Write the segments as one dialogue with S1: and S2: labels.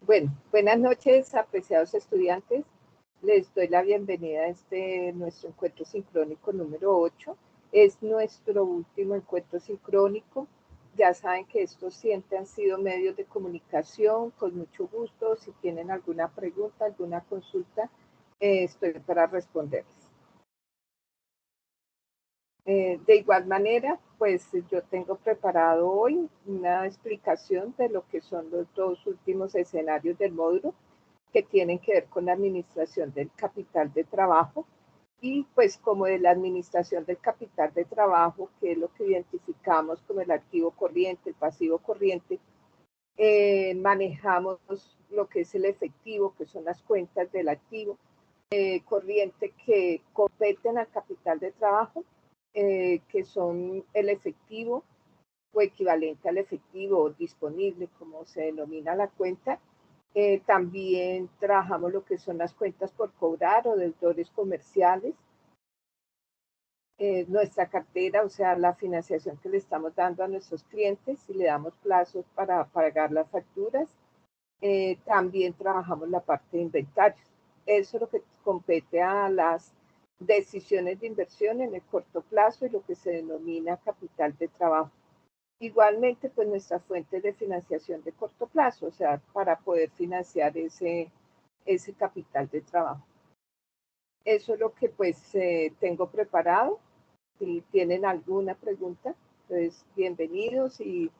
S1: Bueno, buenas noches, apreciados estudiantes. Les doy la bienvenida a nuestro encuentro sincrónico número 8. Es nuestro último encuentro sincrónico. Ya saben que estos siempre han sido medios de comunicación. Con mucho gusto, si tienen alguna pregunta, alguna consulta, estoy para responderles. De igual manera, pues yo tengo preparado hoy una explicación de lo que son los dos últimos escenarios del módulo que tienen que ver con la administración del capital de trabajo y pues como de la administración del capital de trabajo, que es lo que identificamos como el activo corriente, el pasivo corriente, manejamos lo que es el efectivo, que son las cuentas del activo corriente que competen al capital de trabajo, que son el efectivo o equivalente al efectivo disponible, como se denomina la cuenta. También trabajamos lo que son las cuentas por cobrar o deudores comerciales. Nuestra cartera, o sea, la financiación que le estamos dando a nuestros clientes y le damos plazos para pagar las facturas. También trabajamos la parte de inventarios. Eso es lo que compete a las decisiones de inversión en el corto plazo y lo que se denomina capital de trabajo. Igualmente, pues nuestra fuente de financiación de corto plazo, o sea, para poder financiar ese capital de trabajo. Eso es lo que pues tengo preparado. Si tienen alguna pregunta, pues bienvenidos y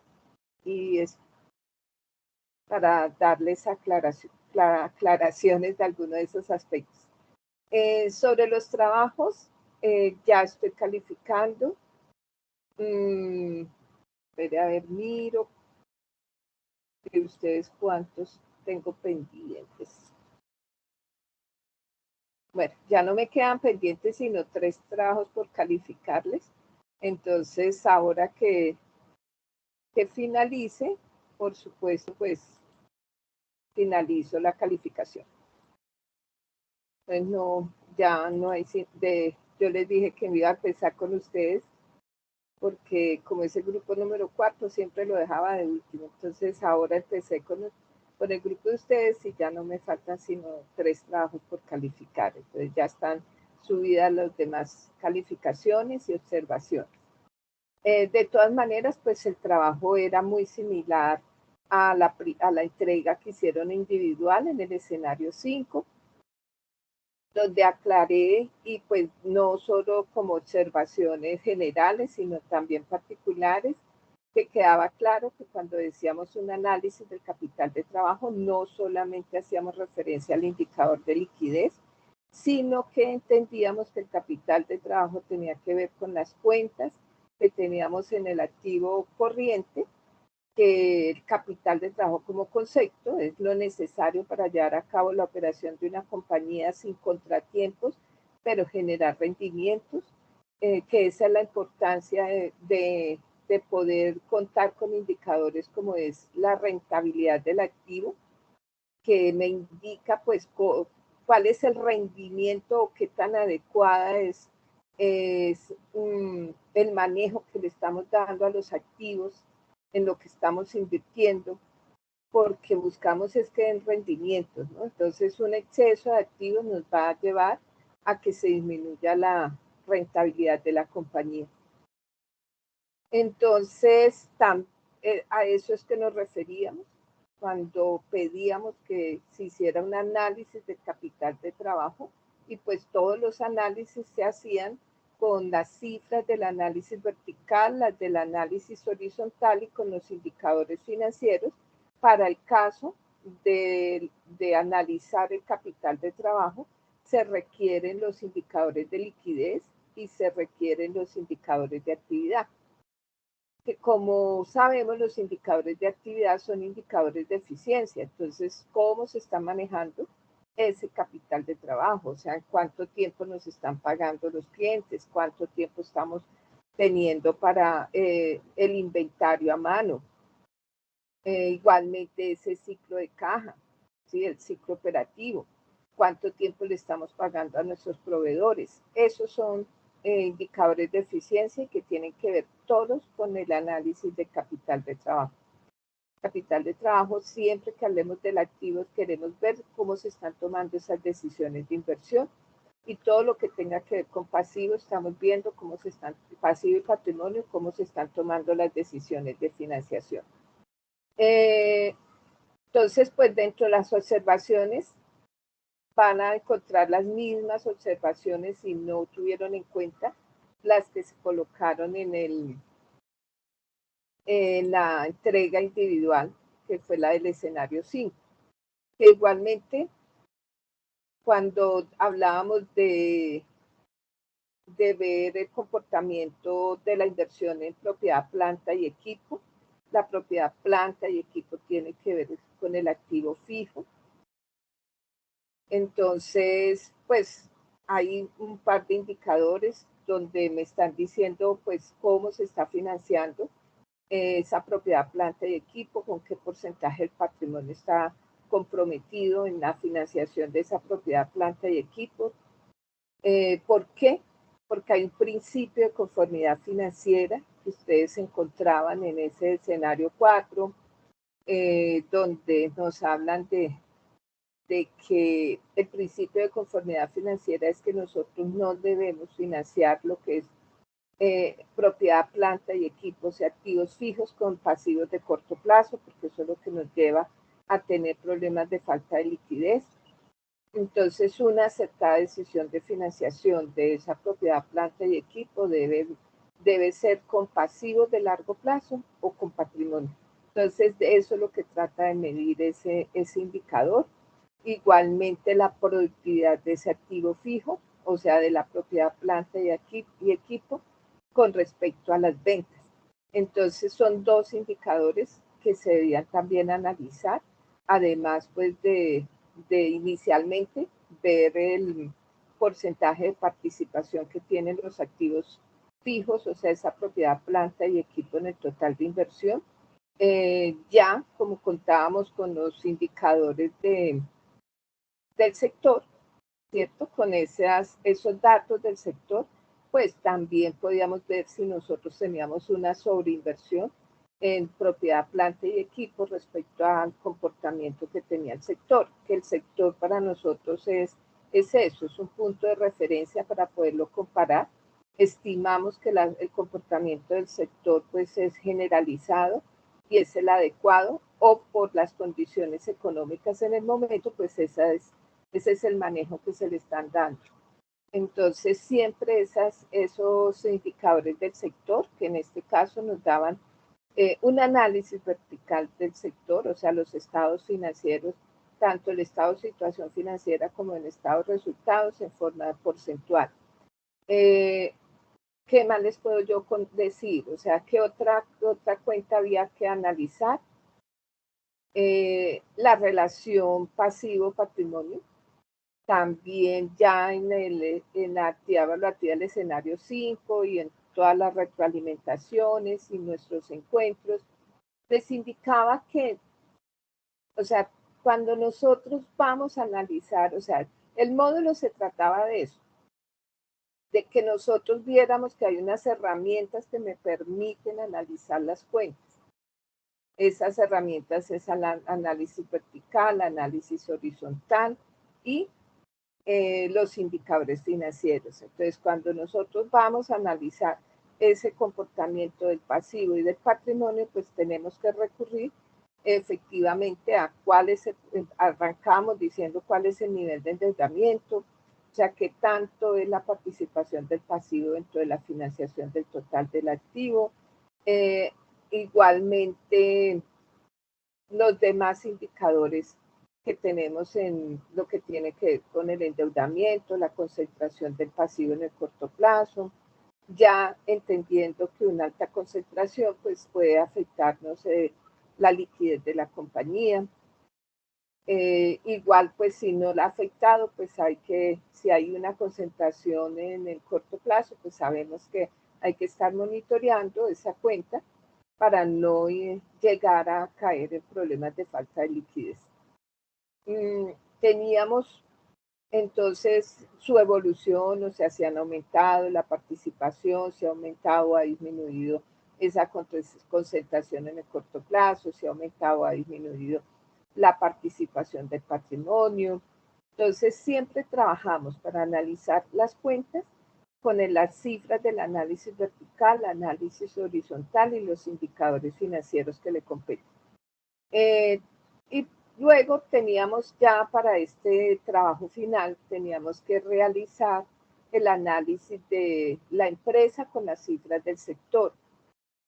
S1: es para darles aclaraciones de algunos de esos aspectos. Sobre los trabajos, ya estoy calificando. A ver, miro de ustedes cuántos tengo pendientes. Bueno, ya no me quedan pendientes sino 3 trabajos por calificarles. Entonces, ahora que finalice, por supuesto, pues finalizo la calificación. Entonces, no, ya no hay yo les dije que me iba a empezar con ustedes, porque como es el grupo número 4, siempre lo dejaba de último. Entonces, ahora empecé con el grupo de ustedes y ya no me faltan sino 3 trabajos por calificar. Entonces, ya están subidas las demás calificaciones y observaciones. De todas maneras, pues el trabajo era muy similar a la entrega que hicieron individual en el escenario 5, donde aclaré y pues no solo como observaciones generales, sino también particulares, que quedaba claro que cuando decíamos un análisis del capital de trabajo, no solamente hacíamos referencia al indicador de liquidez, sino que entendíamos que el capital de trabajo tenía que ver con las cuentas que teníamos en el activo corriente, que el capital de trabajo como concepto es lo necesario para llevar a cabo la operación de una compañía sin contratiempos, pero generar rendimientos, que esa es la importancia de poder contar con indicadores como es la rentabilidad del activo, que me indica pues cuál es el rendimiento o qué tan adecuada es el manejo que le estamos dando a los activos en lo que estamos invirtiendo, porque buscamos es que den rendimientos, ¿no? Entonces, un exceso de activos nos va a llevar a que se disminuya la rentabilidad de la compañía. Entonces, a eso es que nos referíamos cuando pedíamos que se hiciera un análisis de capital de trabajo, y pues todos los análisis se hacían con las cifras del análisis vertical, las del análisis horizontal y con los indicadores financieros. Para el caso de analizar el capital de trabajo, se requieren los indicadores de liquidez y se requieren los indicadores de actividad, que como sabemos los indicadores de actividad son indicadores de eficiencia. Entonces, ¿cómo se está manejando ese capital de trabajo? O sea, ¿cuánto tiempo nos están pagando los clientes? ¿Cuánto tiempo estamos teniendo para el inventario a mano? Igualmente ese ciclo de caja, ¿sí? El ciclo operativo. ¿Cuánto tiempo le estamos pagando a nuestros proveedores? Esos son indicadores de eficiencia que tienen que ver todos con el análisis de capital de trabajo. capital de trabajo, siempre que hablemos del activo queremos ver cómo se están tomando esas decisiones de inversión, y todo lo que tenga que ver con pasivo, estamos viendo cómo se están, pasivo y patrimonio, cómo se están tomando las decisiones de financiación. Entonces, pues dentro de las observaciones van a encontrar las mismas observaciones si no tuvieron en cuenta las que se colocaron en la entrega individual, que fue la del escenario 5. Que igualmente, cuando hablábamos de ver el comportamiento de la inversión en propiedad, planta y equipo, la propiedad, planta y equipo tiene que ver con el activo fijo. Entonces, pues hay un par de indicadores donde me están diciendo pues cómo se está financiando esa propiedad, planta y equipo, con qué porcentaje del patrimonio está comprometido en la financiación de esa propiedad, planta y equipo. ¿Por qué? Porque hay un principio de conformidad financiera que ustedes encontraban en ese escenario 4, donde nos hablan de que el principio de conformidad financiera es que nosotros no debemos financiar lo que es propiedad, planta y equipos y activos fijos con pasivos de corto plazo, porque eso es lo que nos lleva a tener problemas de falta de liquidez. Entonces, una acertada decisión de financiación de esa propiedad, planta y equipo debe ser con pasivos de largo plazo o con patrimonio. Entonces, de eso es lo que trata de medir ese indicador. Igualmente, la productividad de ese activo fijo, o sea, de la propiedad, planta y equipo, con respecto a las ventas. Entonces, son dos indicadores que se debían también analizar, además, pues, de inicialmente ver el porcentaje de participación que tienen los activos fijos, o sea, esa propiedad, planta y equipo en el total de inversión. Ya, como contábamos con los indicadores del sector, ¿cierto? Con esos datos del sector, pues también podíamos ver si nosotros teníamos una sobreinversión en propiedad, planta y equipo respecto al comportamiento que tenía el sector, que el sector para nosotros es eso, es un punto de referencia para poderlo comparar. Estimamos que el comportamiento del sector pues es generalizado y es el adecuado, o por las condiciones económicas en el momento, pues ese es el manejo que se le están dando. Entonces, siempre esos indicadores del sector, que en este caso nos daban un análisis vertical del sector, o sea, los estados financieros, tanto el estado de situación financiera como el estado de resultados en forma porcentual. ¿Qué más les puedo yo decir? O sea, ¿qué otra cuenta había que analizar? La relación pasivo-patrimonio. También ya en la actividad evaluativa del escenario 5 y en todas las retroalimentaciones y nuestros encuentros, les indicaba que, o sea, cuando nosotros vamos a analizar, o sea, el módulo se trataba de eso, de que nosotros viéramos que hay unas herramientas que me permiten analizar las cuentas. Esas herramientas es el análisis vertical, análisis horizontal y los indicadores financieros. Entonces, cuando nosotros vamos a analizar ese comportamiento del pasivo y del patrimonio, pues tenemos que recurrir efectivamente a arrancamos diciendo cuál es el nivel de endeudamiento, o sea, qué tanto es la participación del pasivo dentro de la financiación del total del activo. Igualmente, los demás indicadores que tenemos en lo que tiene que ver con el endeudamiento, la concentración del pasivo en el corto plazo, ya entendiendo que una alta concentración pues puede afectarnos la liquidez de la compañía. Igual pues si no la ha afectado, pues si hay una concentración en el corto plazo, pues sabemos que hay que estar monitoreando esa cuenta para no llegar a caer en problemas de falta de liquidez. Teníamos entonces su evolución, o sea, se han aumentado la participación, se ha aumentado o ha disminuido esa concentración en el corto plazo, si ha aumentado o ha disminuido la participación del patrimonio. Entonces, siempre trabajamos para analizar las cuentas con las cifras del análisis vertical, análisis horizontal y los indicadores financieros que le competen. Y luego teníamos ya para este trabajo final, teníamos que realizar el análisis de la empresa con las cifras del sector.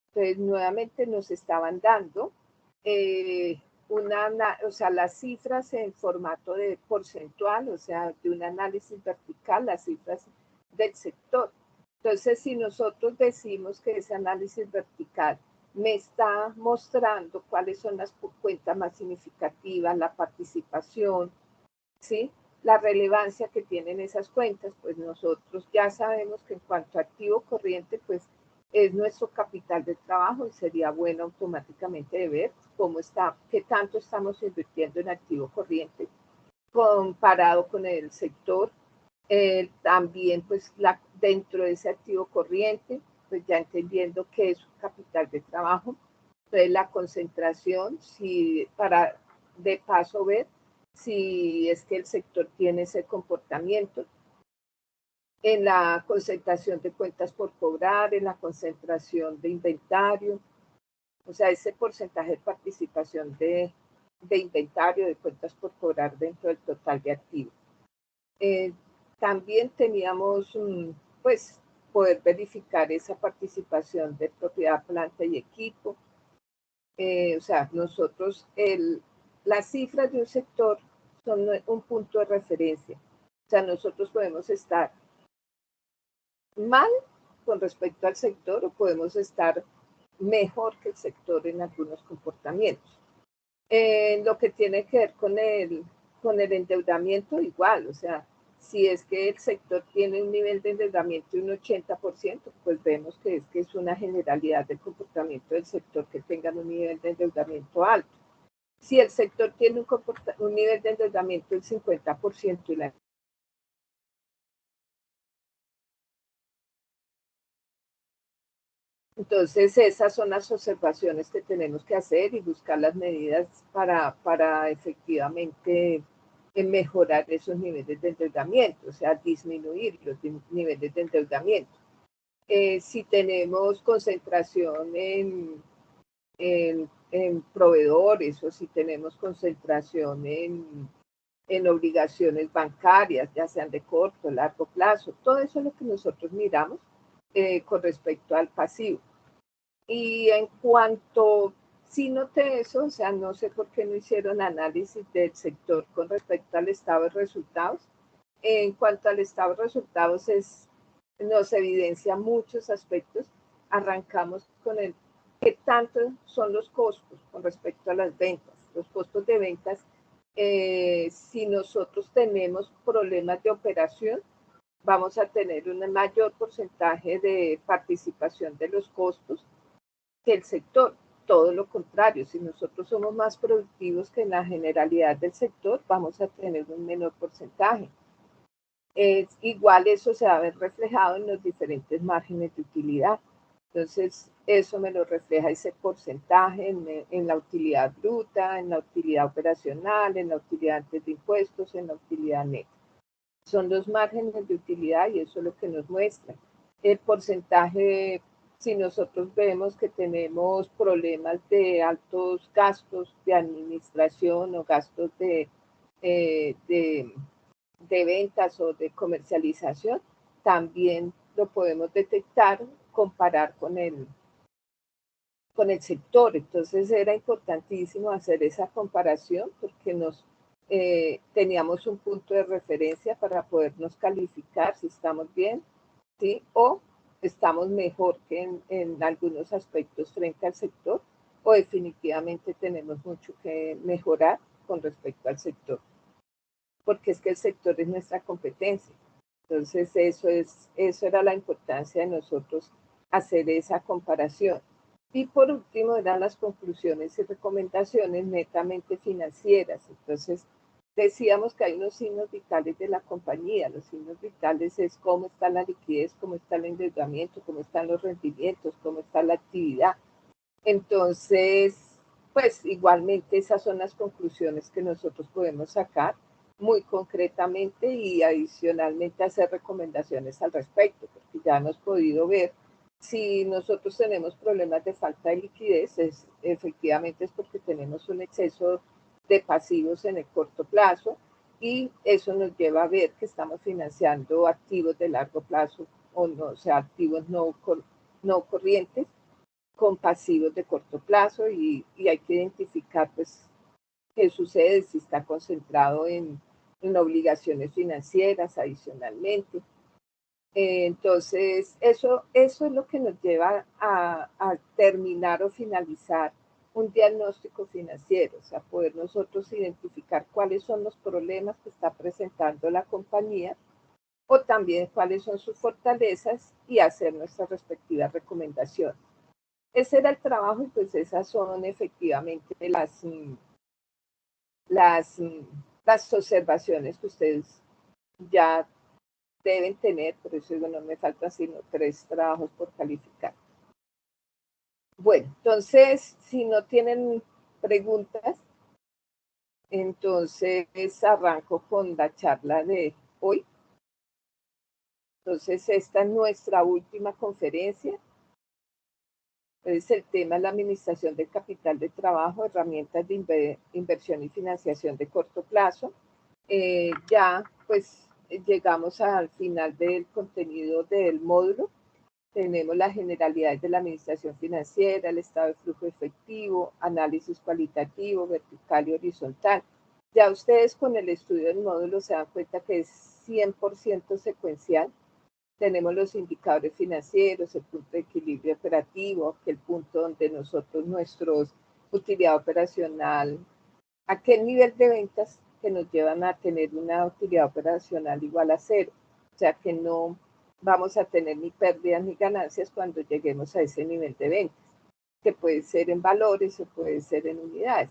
S1: Entonces, nuevamente nos estaban dando las cifras en formato de porcentual, o sea, de un análisis vertical, las cifras del sector. Entonces, si nosotros decimos que ese análisis vertical me está mostrando cuáles son las cuentas más significativas, la participación, ¿sí? La relevancia que tienen esas cuentas, pues nosotros ya sabemos que en cuanto a activo corriente, pues es nuestro capital de trabajo y sería bueno automáticamente de ver cómo está, qué tanto estamos invirtiendo en activo corriente comparado con el sector. También, pues, dentro de ese activo corriente, pues ya entendiendo qué es un capital de trabajo, entonces la concentración, para de paso ver si es que el sector tiene ese comportamiento, en la concentración de cuentas por cobrar, en la concentración de inventario, o sea, ese porcentaje de participación de inventario, de cuentas por cobrar dentro del total de activos. También teníamos, pues, poder verificar esa participación de propiedad, planta y equipo. O sea, nosotros, las cifras de un sector son un punto de referencia. O sea, nosotros podemos estar mal con respecto al sector o podemos estar mejor que el sector en algunos comportamientos. Lo que tiene que ver con el endeudamiento, igual, o sea, si es que el sector tiene un nivel de endeudamiento de un 80%, pues vemos que es una generalidad del comportamiento del sector que tengan un nivel de endeudamiento alto. Si el sector tiene un nivel de endeudamiento del 50% y entonces, esas son las observaciones que tenemos que hacer y buscar las medidas para efectivamente mejorar esos niveles de endeudamiento, o sea, disminuir los niveles de endeudamiento. Si tenemos concentración en proveedores o si tenemos concentración en obligaciones bancarias, ya sean de corto o largo plazo, todo eso es lo que nosotros miramos con respecto al pasivo. Y en cuanto, sí noté eso, o sea, no sé por qué no hicieron análisis del sector con respecto al estado de resultados. En cuanto al estado de resultados, nos evidencia muchos aspectos. Arrancamos con qué tanto son los costos con respecto a las ventas. Los costos de ventas, si nosotros tenemos problemas de operación, vamos a tener un mayor porcentaje de participación de los costos que el sector. Todo lo contrario, si nosotros somos más productivos que en la generalidad del sector, vamos a tener un menor porcentaje. Igual eso se va a ver reflejado en los diferentes márgenes de utilidad. Entonces, eso me lo refleja ese porcentaje en la utilidad bruta, en la utilidad operacional, en la utilidad antes de impuestos, en la utilidad neta. Son los márgenes de utilidad y eso es lo que nos muestra. El porcentaje, si nosotros vemos que tenemos problemas de altos gastos de administración o gastos de ventas o de comercialización, también lo podemos detectar, comparar con el sector. Entonces era importantísimo hacer esa comparación porque teníamos un punto de referencia para podernos calificar si estamos bien, ¿sí? O estamos mejor que en algunos aspectos frente al sector, o definitivamente tenemos mucho que mejorar con respecto al sector, porque es que el sector es nuestra competencia. Entonces, eso era la importancia de nosotros hacer esa comparación. Y por último, eran las conclusiones y recomendaciones netamente financieras. Entonces, decíamos que hay unos signos vitales de la compañía. Los signos vitales es cómo está la liquidez, cómo está el endeudamiento, cómo están los rendimientos, cómo está la actividad. Entonces, pues igualmente esas son las conclusiones que nosotros podemos sacar muy concretamente y adicionalmente hacer recomendaciones al respecto, porque ya hemos podido ver si nosotros tenemos problemas de falta de liquidez, efectivamente es porque tenemos un exceso de pasivos en el corto plazo y eso nos lleva a ver que estamos financiando activos de largo plazo o no, o sea, activos no corrientes con pasivos de corto plazo y hay que identificar pues qué sucede si está concentrado en obligaciones financieras adicionalmente. Entonces, eso es lo que nos lleva a terminar o finalizar un diagnóstico financiero, o sea, poder nosotros identificar cuáles son los problemas que está presentando la compañía o también cuáles son sus fortalezas y hacer nuestras respectivas recomendaciones. Ese era el trabajo y pues esas son efectivamente las observaciones que ustedes ya deben tener, por eso no me faltan sino 3 trabajos por calificar. Bueno, entonces, si no tienen preguntas, entonces arranco con la charla de hoy. Entonces, esta es nuestra última conferencia. Entonces, el tema es la administración del capital de trabajo, herramientas de inversión y financiación de corto plazo. Ya, pues, llegamos al final del contenido del módulo. Tenemos las generalidades de la administración financiera, el estado de flujo efectivo, análisis cualitativo, vertical y horizontal. Ya ustedes con el estudio del módulo se dan cuenta que es 100% secuencial. Tenemos los indicadores financieros, el punto de equilibrio operativo, que el punto donde nosotros, nuestra utilidad operacional, aquel nivel de ventas que nos llevan a tener una utilidad operacional igual a 0. O sea que no vamos a tener ni pérdidas ni ganancias cuando lleguemos a ese nivel de ventas, que puede ser en valores o puede ser en unidades.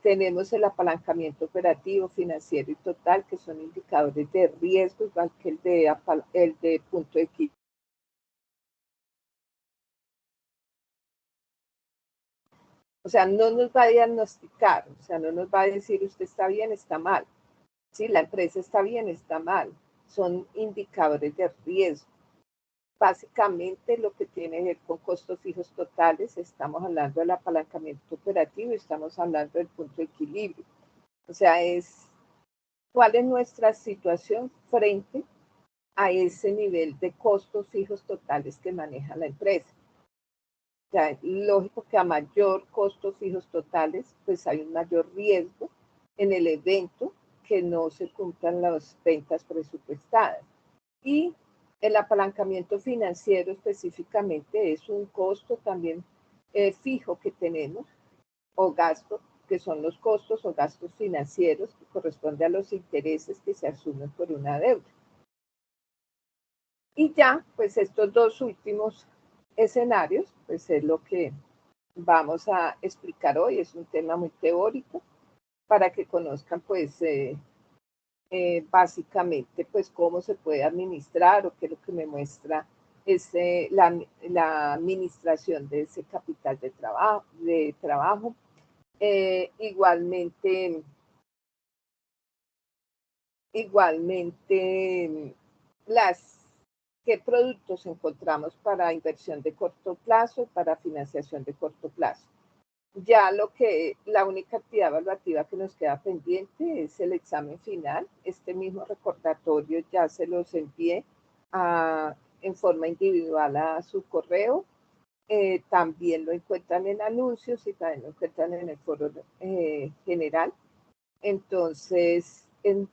S1: Tenemos el apalancamiento operativo, financiero y total, que son indicadores de riesgo, igual que el de punto de equilibrio. O sea, no nos va a diagnosticar, o sea, no nos va a decir usted está bien, está mal. Si la empresa está bien, está mal. Son indicadores de riesgo. Básicamente lo que tiene que ver con costos fijos totales, estamos hablando del apalancamiento operativo y estamos hablando del punto de equilibrio. O sea, es cuál es nuestra situación frente a ese nivel de costos fijos totales que maneja la empresa. O sea, lógico que a mayor costos fijos totales, pues hay un mayor riesgo en el evento que no se cumplan las ventas presupuestadas. Y el apalancamiento financiero específicamente es un costo también fijo que tenemos, o gasto, que son los costos o gastos financieros que corresponde a los intereses que se asumen por una deuda. Y ya, pues estos dos últimos escenarios, pues es lo que vamos a explicar hoy. Es un tema muy teórico para que conozcan pues básicamente pues cómo se puede administrar o qué es lo que me muestra es la administración de ese capital de trabajo. Igualmente qué productos encontramos para inversión de corto plazo, para financiación de corto plazo. Ya la única actividad evaluativa que nos queda pendiente es el examen final. Este mismo recordatorio ya se los envié en forma individual a su correo. También lo encuentran en anuncios y también lo encuentran en el foro general. Entonces,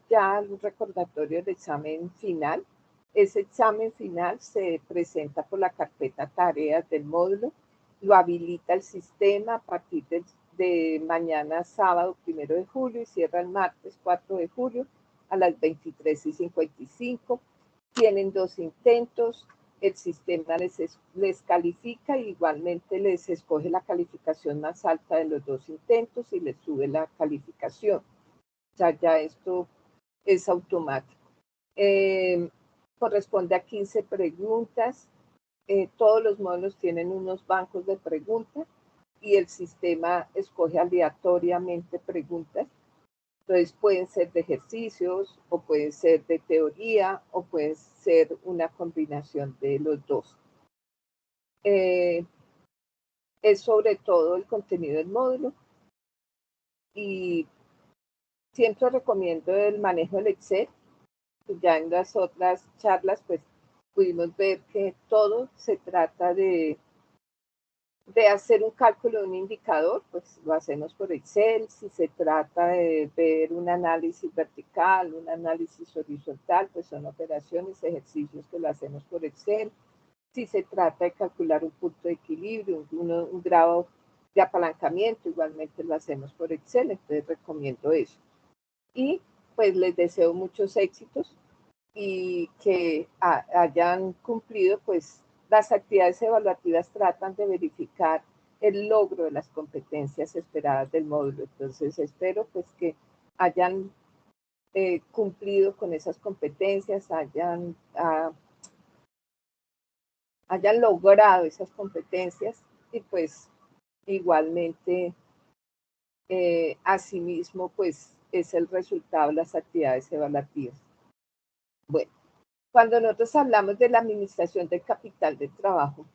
S1: ya el recordatorio del examen final. Ese examen final se presenta por la carpeta tareas del módulo, lo habilita el sistema a partir de mañana sábado 1 de julio y cierra el martes 4 de julio a las 23:55. Tienen 2 intentos, el sistema les califica y igualmente les escoge la calificación más alta de los 2 intentos y les sube la calificación. sea, ya esto es automático. Corresponde a 15 preguntas. Todos los módulos tienen unos bancos de preguntas y el sistema escoge aleatoriamente preguntas. Entonces pueden ser de ejercicios o pueden ser de teoría o pueden ser una combinación de los dos. Es sobre todo el contenido del módulo y siempre recomiendo el manejo del Excel. Ya en las otras charlas pues pudimos ver que todo se trata de hacer un cálculo de un indicador, pues lo hacemos por Excel. Si se trata de ver un análisis vertical, un análisis horizontal, pues son operaciones, ejercicios que lo hacemos por Excel. Si se trata de calcular un punto de equilibrio, un grado de apalancamiento, igualmente lo hacemos por Excel, entonces recomiendo eso. Y pues les deseo muchos éxitos y que hayan cumplido, pues las actividades evaluativas tratan de verificar el logro de las competencias esperadas del módulo. Entonces espero pues que hayan cumplido con esas competencias, hayan logrado esas competencias y pues igualmente asimismo pues es el resultado de las actividades evaluativas. Bueno, cuando nosotros hablamos de la administración del capital de trabajo,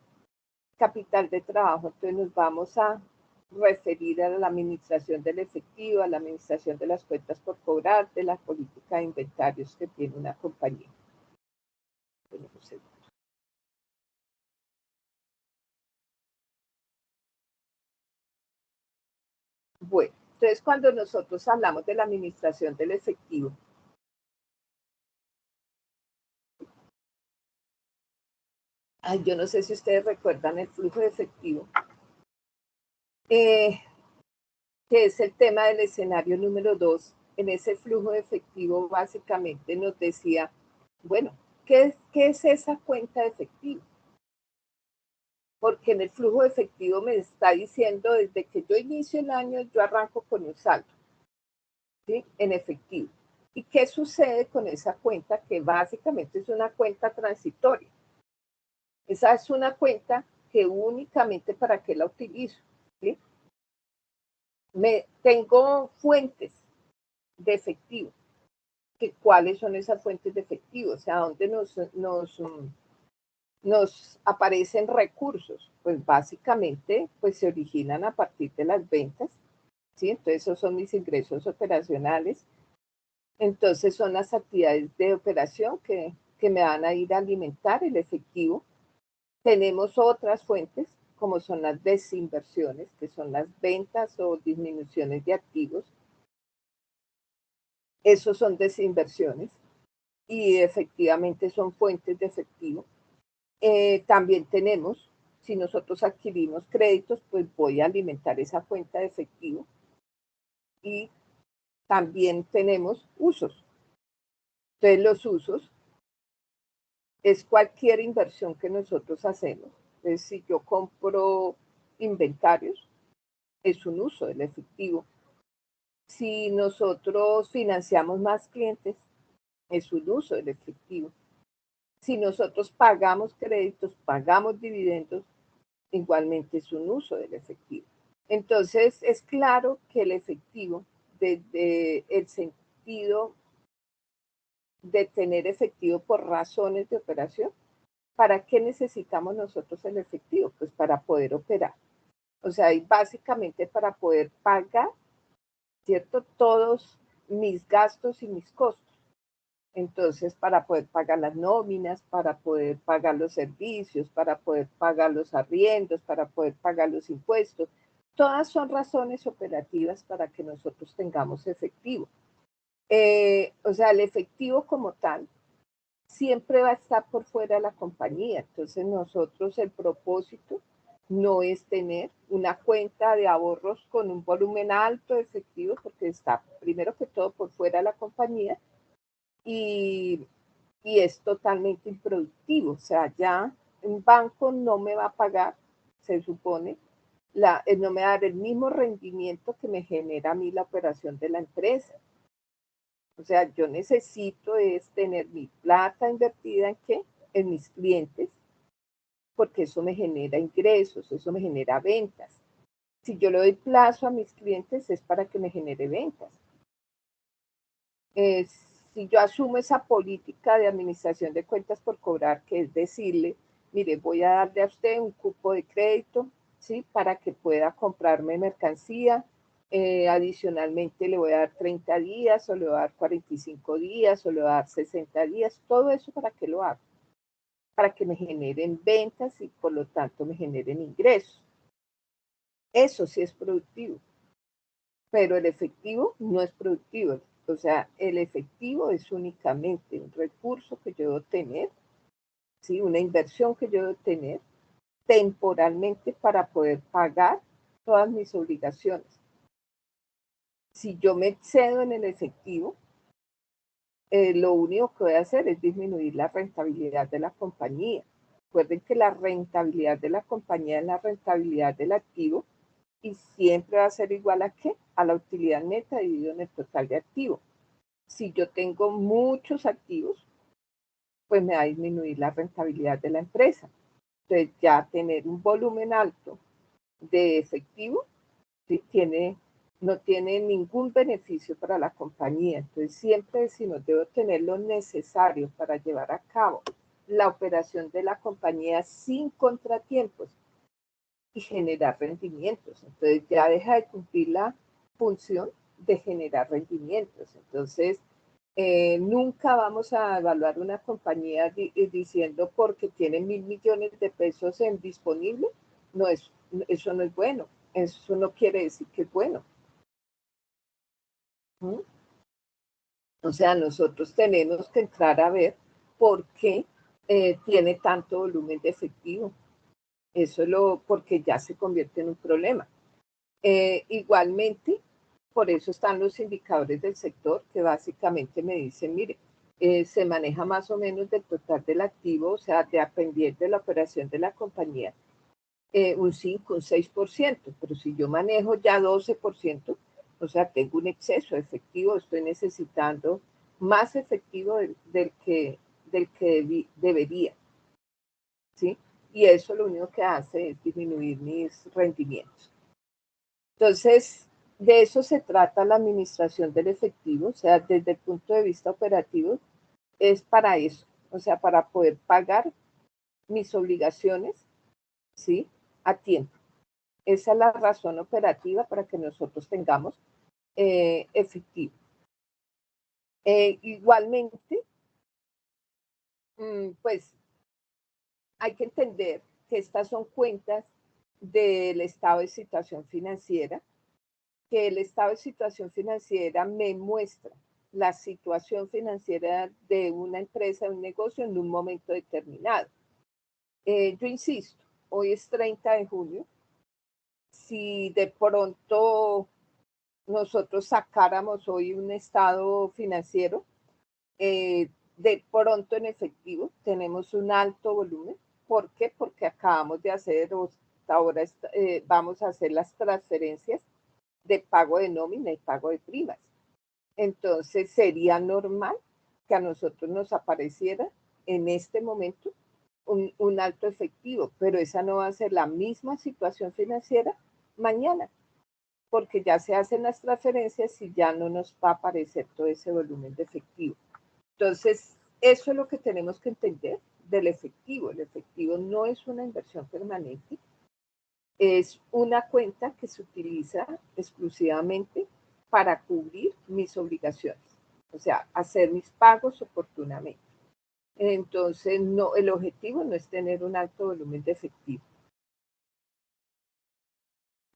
S1: entonces nos vamos a referir a la administración del efectivo, a la administración de las cuentas por cobrar, de la política de inventarios que tiene una compañía. Bueno, entonces cuando nosotros hablamos de la administración del efectivo, yo no sé si ustedes recuerdan el flujo de efectivo, que es el tema del escenario número 2. En ese flujo de efectivo básicamente nos decía, bueno, ¿qué es esa cuenta de efectivo? Porque en el flujo de efectivo me está diciendo desde que yo inicio el año, yo arranco con un saldo, ¿sí? En efectivo. ¿Y qué sucede con esa cuenta? Que básicamente es una cuenta transitoria. Esa es una cuenta que únicamente para qué la utilizo, ¿sí? Tengo fuentes de efectivo. ¿Cuáles son esas fuentes de efectivo? O sea, ¿dónde nos aparecen recursos? Pues básicamente pues se originan a partir de las ventas, ¿sí? Entonces esos son mis ingresos operacionales. Entonces son las actividades de operación que me van a ir a alimentar el efectivo. Tenemos otras fuentes como son las desinversiones, que son las ventas o disminuciones de activos. Esos son desinversiones y efectivamente son fuentes de efectivo. También tenemos, si nosotros adquirimos créditos, pues voy a alimentar esa cuenta de efectivo. Y también tenemos usos. Entonces los usos es cualquier inversión que nosotros hacemos. Entonces si yo compro inventarios, es un uso del efectivo. Si nosotros financiamos más clientes, es un uso del efectivo. Si nosotros pagamos créditos, pagamos dividendos, igualmente es un uso del efectivo. Entonces, es claro que el efectivo, desde el sentido de tener efectivo por razones de operación, ¿para qué necesitamos nosotros el efectivo? Pues para poder operar. O sea, y básicamente para poder pagar, ¿cierto? Todos mis gastos y mis costos. Entonces, para poder pagar las nóminas, para poder pagar los servicios, para poder pagar los arriendos, para poder pagar los impuestos, todas son razones operativas para que nosotros tengamos efectivo. O sea, el efectivo como tal siempre va a estar por fuera de la compañía. Entonces, nosotros el propósito no es tener una cuenta de ahorros con un volumen alto de efectivo, porque está primero que todo por fuera de la compañía. Y es totalmente improductivo. O sea, ya un banco no me va a pagar, se supone, no me va a dar el mismo rendimiento que me genera a mí la operación de la empresa. O sea, yo necesito es tener mi plata invertida en qué? En mis clientes, porque eso me genera ingresos, eso me genera ventas. Si yo le doy plazo a mis clientes es para que me genere ventas. Si yo asumo esa política de administración de cuentas por cobrar, que es decirle, mire, voy a darle a usted un cupo de crédito, ¿sí? Para que pueda comprarme mercancía. Adicionalmente le voy a dar 30 días, o le voy a dar 45 días, o le voy a dar 60 días. Todo eso, ¿para qué lo hago? Para que me generen ventas y por lo tanto me generen ingresos. Eso sí es productivo, pero el efectivo no es productivo. O sea, el efectivo es únicamente un recurso que yo debo tener, ¿sí? Una inversión que yo debo tener temporalmente para poder pagar todas mis obligaciones. Si yo me excedo en el efectivo, lo único que voy a hacer es disminuir la rentabilidad de la compañía. Recuerden que la rentabilidad de la compañía es la rentabilidad del activo y siempre va a ser igual a ¿qué? A la utilidad neta dividido en el total de activos. Si yo tengo muchos activos, pues me va a disminuir la rentabilidad de la empresa. Entonces ya tener un volumen alto de efectivo ¿sí? No tiene ningún beneficio para la compañía. Entonces siempre decimos, debo tener lo necesario para llevar a cabo la operación de la compañía sin contratiempos y generar rendimientos. Entonces ya deja de cumplir la función de generar rendimientos. Entonces, nunca vamos a evaluar una compañía diciendo porque tiene 1.000 millones de pesos en disponible. No es, eso no es bueno. Eso no quiere decir que es bueno. ¿Mm? O sea, nosotros tenemos que entrar a ver por qué tiene tanto volumen de efectivo. Eso es porque ya se convierte en un problema. Igualmente, por eso están los indicadores del sector que básicamente me dicen, mire, se maneja más o menos del total del activo, o sea, dependiendo de la operación de la compañía, un 5, un 6%, pero si yo manejo ya 12%, o sea, tengo un exceso de efectivo, estoy necesitando más efectivo del que debería, ¿sí? Y eso lo único que hace es disminuir mis rendimientos. Entonces, de eso se trata la administración del efectivo, o sea, desde el punto de vista operativo, es para eso, o sea, para poder pagar mis obligaciones, ¿sí? A tiempo. Esa es la razón operativa para que nosotros tengamos efectivo. Igualmente, pues hay que entender que estas son cuentas del estado de situación financiera, que el estado de situación financiera me muestra la situación financiera de una empresa, de un negocio en un momento determinado. Yo insisto, hoy es 30 de junio. Si de pronto nosotros sacáramos hoy un estado financiero, de pronto en efectivo tenemos un alto volumen. ¿Por qué? Porque acabamos de hacer, ahora vamos a hacer las transferencias de pago de nómina y pago de primas. Entonces sería normal que a nosotros nos apareciera en este momento un alto efectivo, pero esa no va a ser la misma situación financiera mañana, porque ya se hacen las transferencias y ya no nos va a aparecer todo ese volumen de efectivo. Entonces, eso es lo que tenemos que entender del efectivo. El efectivo no es una inversión permanente, es una cuenta que se utiliza exclusivamente para cubrir mis obligaciones, o sea, hacer mis pagos oportunamente. Entonces, no, el objetivo no es tener un alto volumen de efectivo.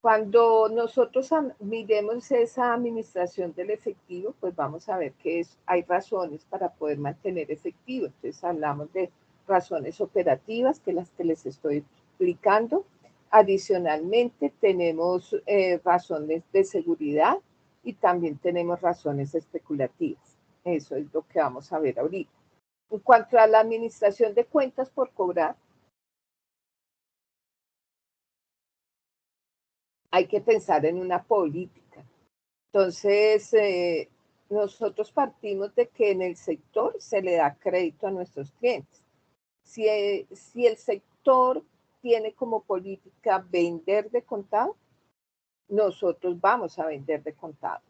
S1: Cuando nosotros miremos esa administración del efectivo, pues vamos a ver que hay razones para poder mantener efectivo. Entonces hablamos de razones operativas, que las que les estoy explicando. Adicionalmente tenemos razones de seguridad y también tenemos razones especulativas. Eso es lo que vamos a ver ahorita. En cuanto a la administración de cuentas por cobrar, hay que pensar en una política. Entonces, nosotros partimos de que en el sector se le da crédito a nuestros clientes. Si el sector tiene como política vender de contado, nosotros vamos a vender de contado,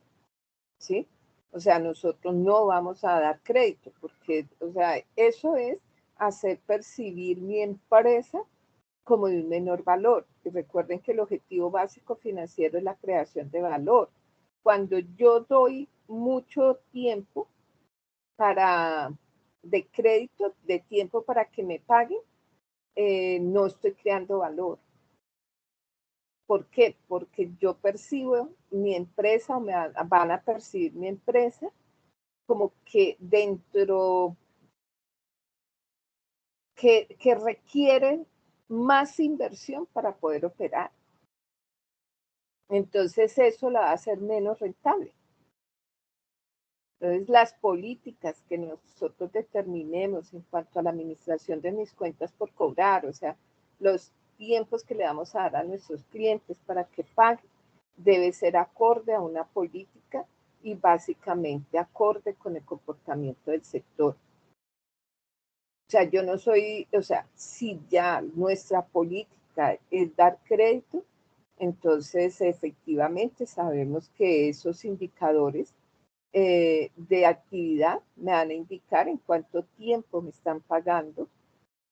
S1: ¿sí? O sea, nosotros no vamos a dar crédito, porque, o sea, eso es hacer percibir mi empresa como de un menor valor. Y recuerden que el objetivo básico financiero es la creación de valor. Cuando yo doy mucho tiempo de crédito, de tiempo para que me paguen, no estoy creando valor. ¿Por qué? Porque yo percibo mi empresa, o van a percibir mi empresa como que que requieren más inversión para poder operar. Entonces eso la va a hacer menos rentable. Entonces las políticas que nosotros determinemos en cuanto a la administración de mis cuentas por cobrar, o sea, los tiempos que le vamos a dar a nuestros clientes para que paguen, debe ser acorde a una política y básicamente acorde con el comportamiento del sector. O sea, yo no soy, o sea, si ya nuestra política es dar crédito, entonces efectivamente sabemos que esos indicadores de actividad me van a indicar en cuánto tiempo me están pagando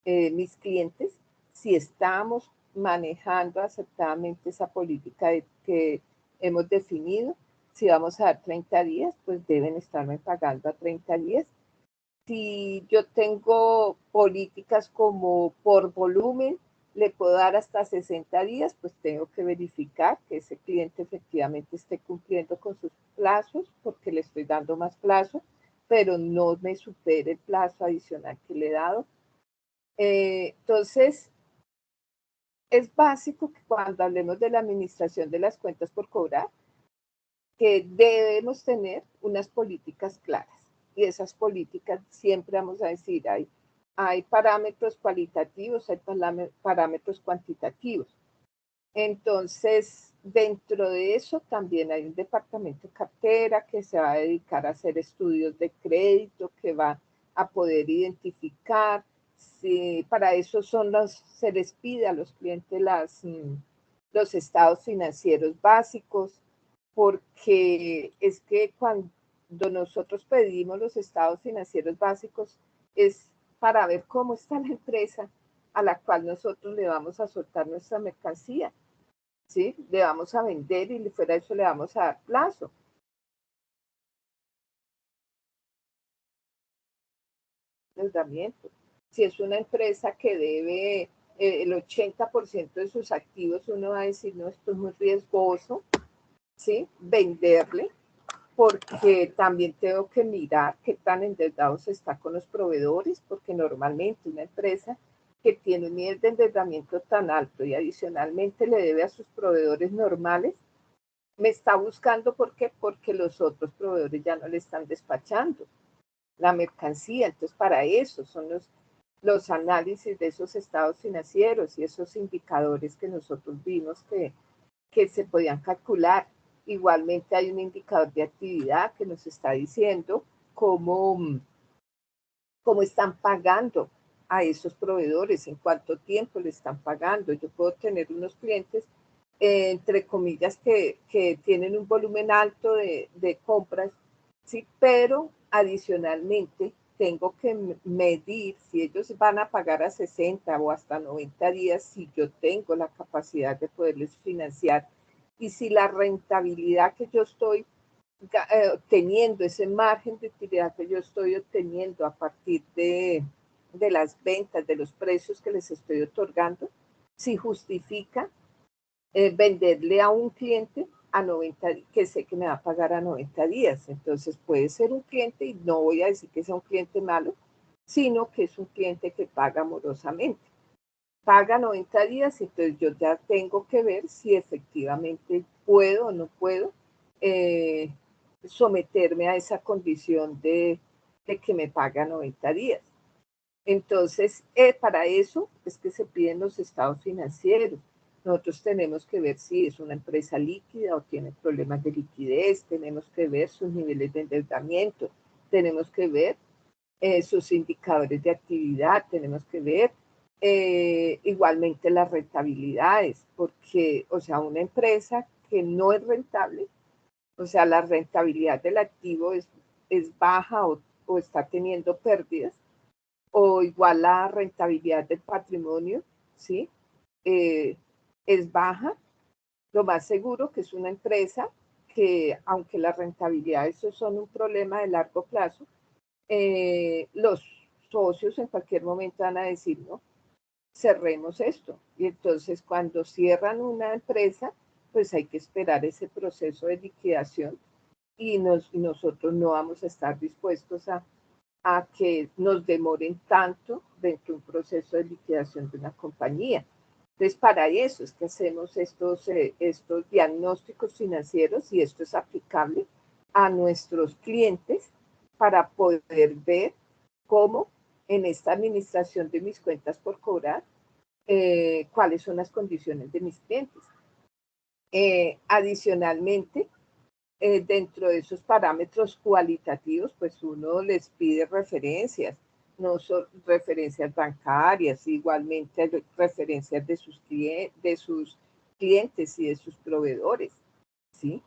S1: mis clientes, si estamos manejando acertadamente esa política que hemos definido. Si vamos a dar 30 días, pues deben estarme pagando a 30 días. Si yo tengo políticas como por volumen, le puedo dar hasta 60 días, pues tengo que verificar que ese cliente efectivamente esté cumpliendo con sus plazos, porque le estoy dando más plazo, pero no me supere el plazo adicional que le he dado. Entonces, es básico que cuando hablemos de la administración de las cuentas por cobrar, que debemos tener unas políticas claras. Y esas políticas siempre vamos a decir, hay parámetros cualitativos, hay parámetros cuantitativos. Entonces, dentro de eso también hay un departamento de cartera que se va a dedicar a hacer estudios de crédito, que va a poder identificar. Si para eso se les pide a los clientes los estados financieros básicos, porque es que cuando nosotros pedimos los estados financieros básicos es para ver cómo está la empresa a la cual nosotros le vamos a soltar nuestra mercancía, ¿sí? Le vamos a vender y fuera de eso le vamos a dar plazo. Endeudamiento. Si es una empresa que debe el 80% de sus activos, uno va a decir, no, esto es muy riesgoso, ¿sí? Venderle, porque también tengo que mirar qué tan endeudados está con los proveedores, porque normalmente una empresa que tiene un nivel de endeudamiento tan alto y adicionalmente le debe a sus proveedores normales, me está buscando, ¿por qué? Porque los otros proveedores ya no le están despachando la mercancía. Entonces, para eso son los análisis de esos estados financieros y esos indicadores que nosotros vimos que se podían calcular. Igualmente hay un indicador de actividad que nos está diciendo cómo están pagando a esos proveedores, en cuánto tiempo le están pagando. Yo puedo tener unos clientes, entre comillas, que tienen un volumen alto de compras, ¿sí? Pero adicionalmente tengo que medir si ellos van a pagar a 60 o hasta 90 días, si yo tengo la capacidad de poderles financiar y si la rentabilidad que yo estoy obteniendo, ese margen de utilidad que yo estoy obteniendo a partir de las ventas, de los precios que les estoy otorgando, si justifica venderle a un cliente a 90, que sé que me va a pagar a 90 días. Entonces puede ser un cliente, y no voy a decir que sea un cliente malo, sino que es un cliente que paga amorosamente. Paga 90 días, entonces yo ya tengo que ver si efectivamente puedo o no puedo someterme a esa condición de que me paga 90 días. Entonces, para eso es que se piden los estados financieros. nosotros tenemos que ver si es una empresa líquida o tiene problemas de liquidez, tenemos que ver sus niveles de endeudamiento, tenemos que ver sus indicadores de actividad, tenemos que ver igualmente las rentabilidades, porque, o sea, una empresa que no es rentable, o sea, la rentabilidad del activo es baja o está teniendo pérdidas, o igual la rentabilidad del patrimonio, ¿sí? Es baja, lo más seguro que es una empresa que, aunque las rentabilidades son un problema de largo plazo, los socios en cualquier momento van a decir, no, cerremos esto. Y entonces cuando cierran una empresa, pues hay que esperar ese proceso de liquidación y nosotros no vamos a estar dispuestos a que nos demoren tanto dentro de un proceso de liquidación de una compañía. Entonces, para eso es que hacemos estos diagnósticos financieros y esto es aplicable a nuestros clientes para poder ver cómo en esta administración de mis cuentas por cobrar, cuáles son las condiciones de mis clientes. Adicionalmente, dentro de esos parámetros cualitativos, pues uno les pide referencias, no son referencias bancarias, igualmente referencias de sus clientes y de sus proveedores, ¿sí?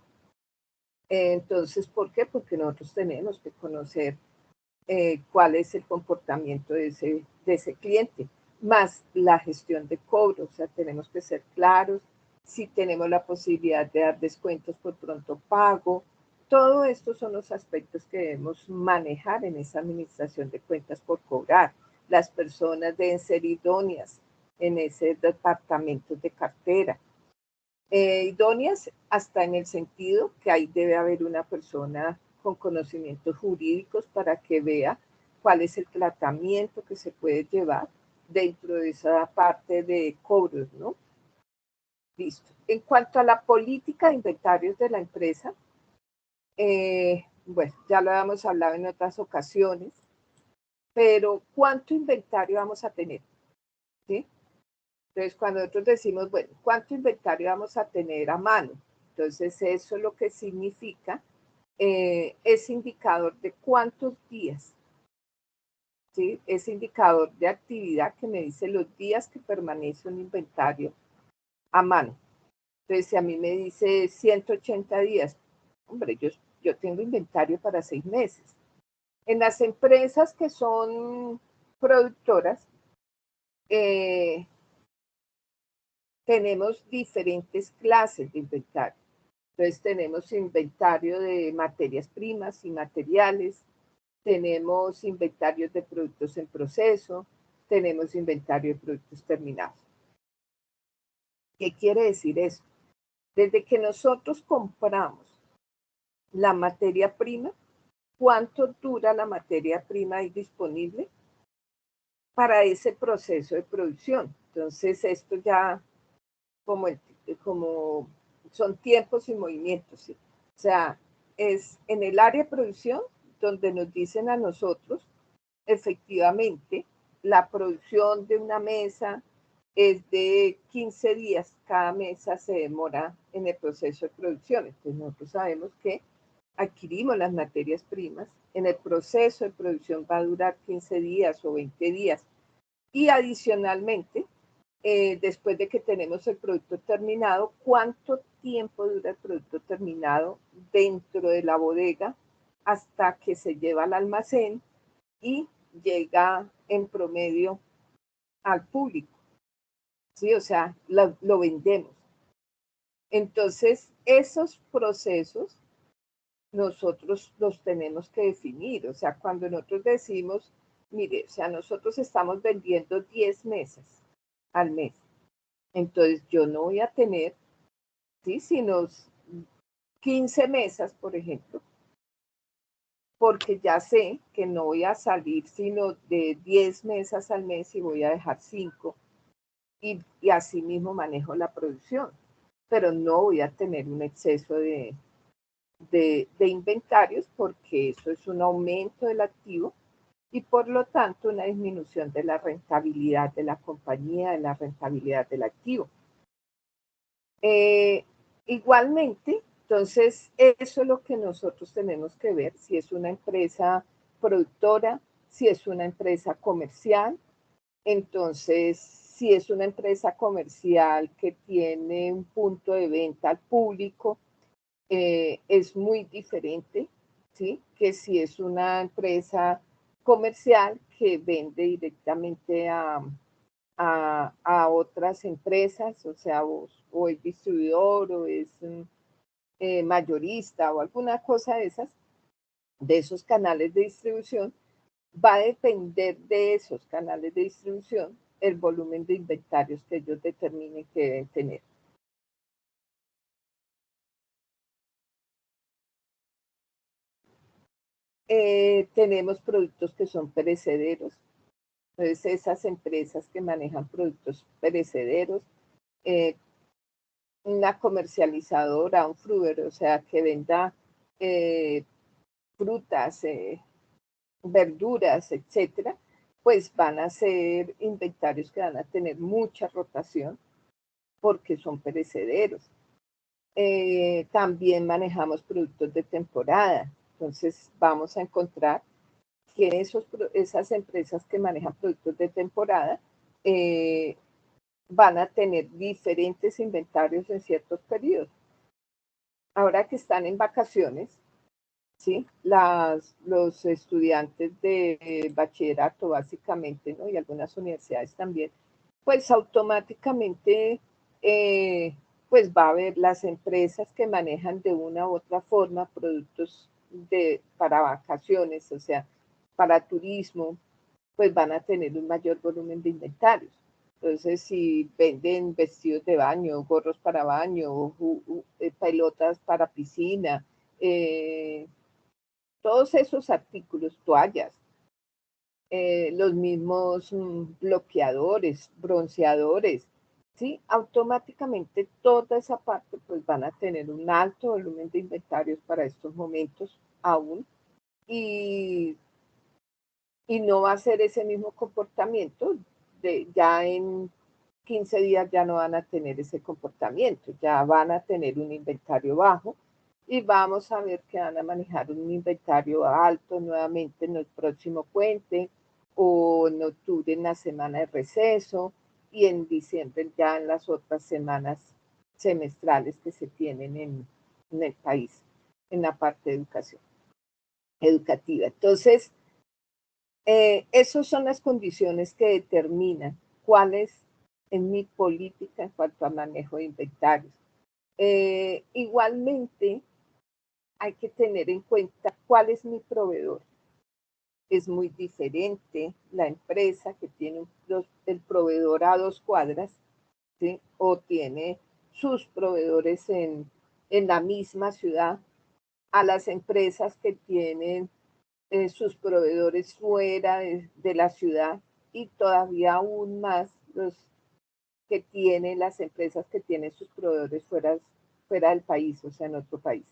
S1: Entonces, ¿por qué? Porque nosotros tenemos que conocer cuál es el comportamiento de ese cliente, más la gestión de cobro, o sea, tenemos que ser claros, si tenemos la posibilidad de dar descuentos por pronto pago, todo esto son los aspectos que debemos manejar en esa administración de cuentas por cobrar. Las personas deben ser idóneas en ese departamento de cartera. Idóneas hasta en el sentido que ahí debe haber una persona con conocimientos jurídicos para que vea cuál es el tratamiento que se puede llevar dentro de esa parte de cobros, ¿no? Listo. En cuanto a la política de inventarios de la empresa, bueno, ya lo habíamos hablado en otras ocasiones, pero ¿cuánto inventario vamos a tener? ¿Sí? Entonces, cuando nosotros decimos, bueno, ¿cuánto inventario vamos a tener a mano? Entonces, eso lo que significa es indicador de cuántos días, ¿sí? Es indicador de actividad que me dice los días que permanece un inventario a mano. Entonces, si a mí me dice 180 días, hombre, yo tengo inventario para 6 meses. En las empresas que son productoras, tenemos diferentes clases de inventario. Entonces tenemos inventario de materias primas y materiales, tenemos inventarios de productos en proceso, tenemos inventario de productos terminados. ¿Qué quiere decir esto? Desde que nosotros compramos la materia prima, ¿cuánto dura la materia prima ahí disponible para ese proceso de producción? Entonces esto ya como son tiempos y movimientos, ¿sí? O sea, es en el área de producción donde nos dicen a nosotros, efectivamente, la producción de una mesa es de 15 días, cada mesa se demora en el proceso de producción. Entonces nosotros sabemos que adquirimos las materias primas, en el proceso de producción va a durar 15 días o 20 días y adicionalmente después de que tenemos el producto terminado, ¿cuánto tiempo dura el producto terminado dentro de la bodega hasta que se lleva al almacén y llega en promedio al público? ¿Sí? O sea, lo vendemos. Entonces, esos procesos nosotros los tenemos que definir. O sea, cuando nosotros decimos, mire, o sea, nosotros estamos vendiendo 10 mesas al mes. Entonces, yo no voy a tener, ¿sí? Sino 15 mesas, por ejemplo, porque ya sé que no voy a salir sino de 10 mesas al mes y voy a dejar 5 y así mismo manejo la producción, pero no voy a tener un exceso de inventarios porque eso es un aumento del activo y por lo tanto una disminución de la rentabilidad de la compañía, de la rentabilidad del activo. Igualmente, entonces, eso es lo que nosotros tenemos que ver, si es una empresa productora, si es una empresa comercial. Entonces, si es una empresa comercial que tiene un punto de venta al público, es muy diferente, ¿sí? Que si es una empresa comercial que vende directamente a otras empresas, o sea, o es distribuidor o es mayorista o alguna cosa de esos canales de distribución, va a depender de esos canales de distribución el volumen de inventarios que ellos determinen que deben tener. Tenemos productos que son perecederos, entonces esas empresas que manejan productos perecederos, eh, una comercializadora, un fruver, o sea, que venda eh, frutas, verduras, etcétera, pues van a ser inventarios que van a tener mucha rotación porque son perecederos. También manejamos productos de temporada, entonces vamos a encontrar que esas empresas que manejan productos de temporada eh, van a tener diferentes inventarios en ciertos periodos. Ahora que están en vacaciones, ¿sí? Los estudiantes de bachillerato básicamente, ¿no? Y algunas universidades también, pues automáticamente pues va a haber las empresas que manejan de una u otra forma productos para vacaciones, o sea, para turismo, pues van a tener un mayor volumen de inventarios. Entonces, si venden vestidos de baño, gorros para baño, pelotas para piscina, eh, todos esos artículos, toallas, los mismos bloqueadores, bronceadores, ¿sí? Automáticamente toda esa parte pues van a tener un alto volumen de inventarios para estos momentos aún y, y no va a ser ese mismo comportamiento, ya en 15 días ya no van a tener ese comportamiento, ya van a tener un inventario bajo y vamos a ver que van a manejar un inventario alto nuevamente en el próximo puente o en octubre en la semana de receso y en diciembre ya en las otras semanas semestrales que se tienen en el país, en la parte de educación educativa. Entonces, esas son las condiciones que determinan cuál es mi política en cuanto a manejo de inventarios. Igualmente, hay que tener en cuenta cuál es mi proveedor. Es muy diferente la empresa que tiene el proveedor a 2 cuadras, ¿sí? O tiene sus proveedores en la misma ciudad, a las empresas que tienen sus proveedores fuera de la ciudad y todavía aún más los que tienen las empresas que tienen sus proveedores fuera del país, o sea, en otro país.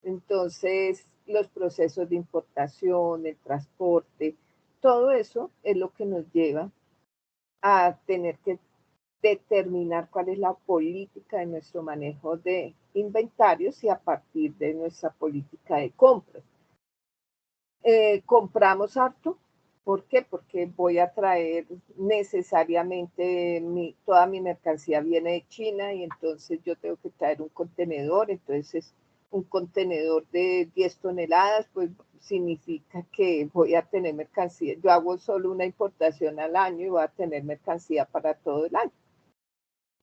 S1: Entonces, los procesos de importación, el transporte, todo eso es lo que nos lleva a tener que determinar cuál es la política de nuestro manejo de inventarios y a partir de nuestra política de compras. Compramos harto. ¿Por qué? Porque voy a traer necesariamente toda mi mercancía viene de China y entonces yo tengo que traer un contenedor, entonces un contenedor de 10 toneladas, pues significa que voy a tener mercancía. Yo hago solo una importación al año y voy a tener mercancía para todo el año.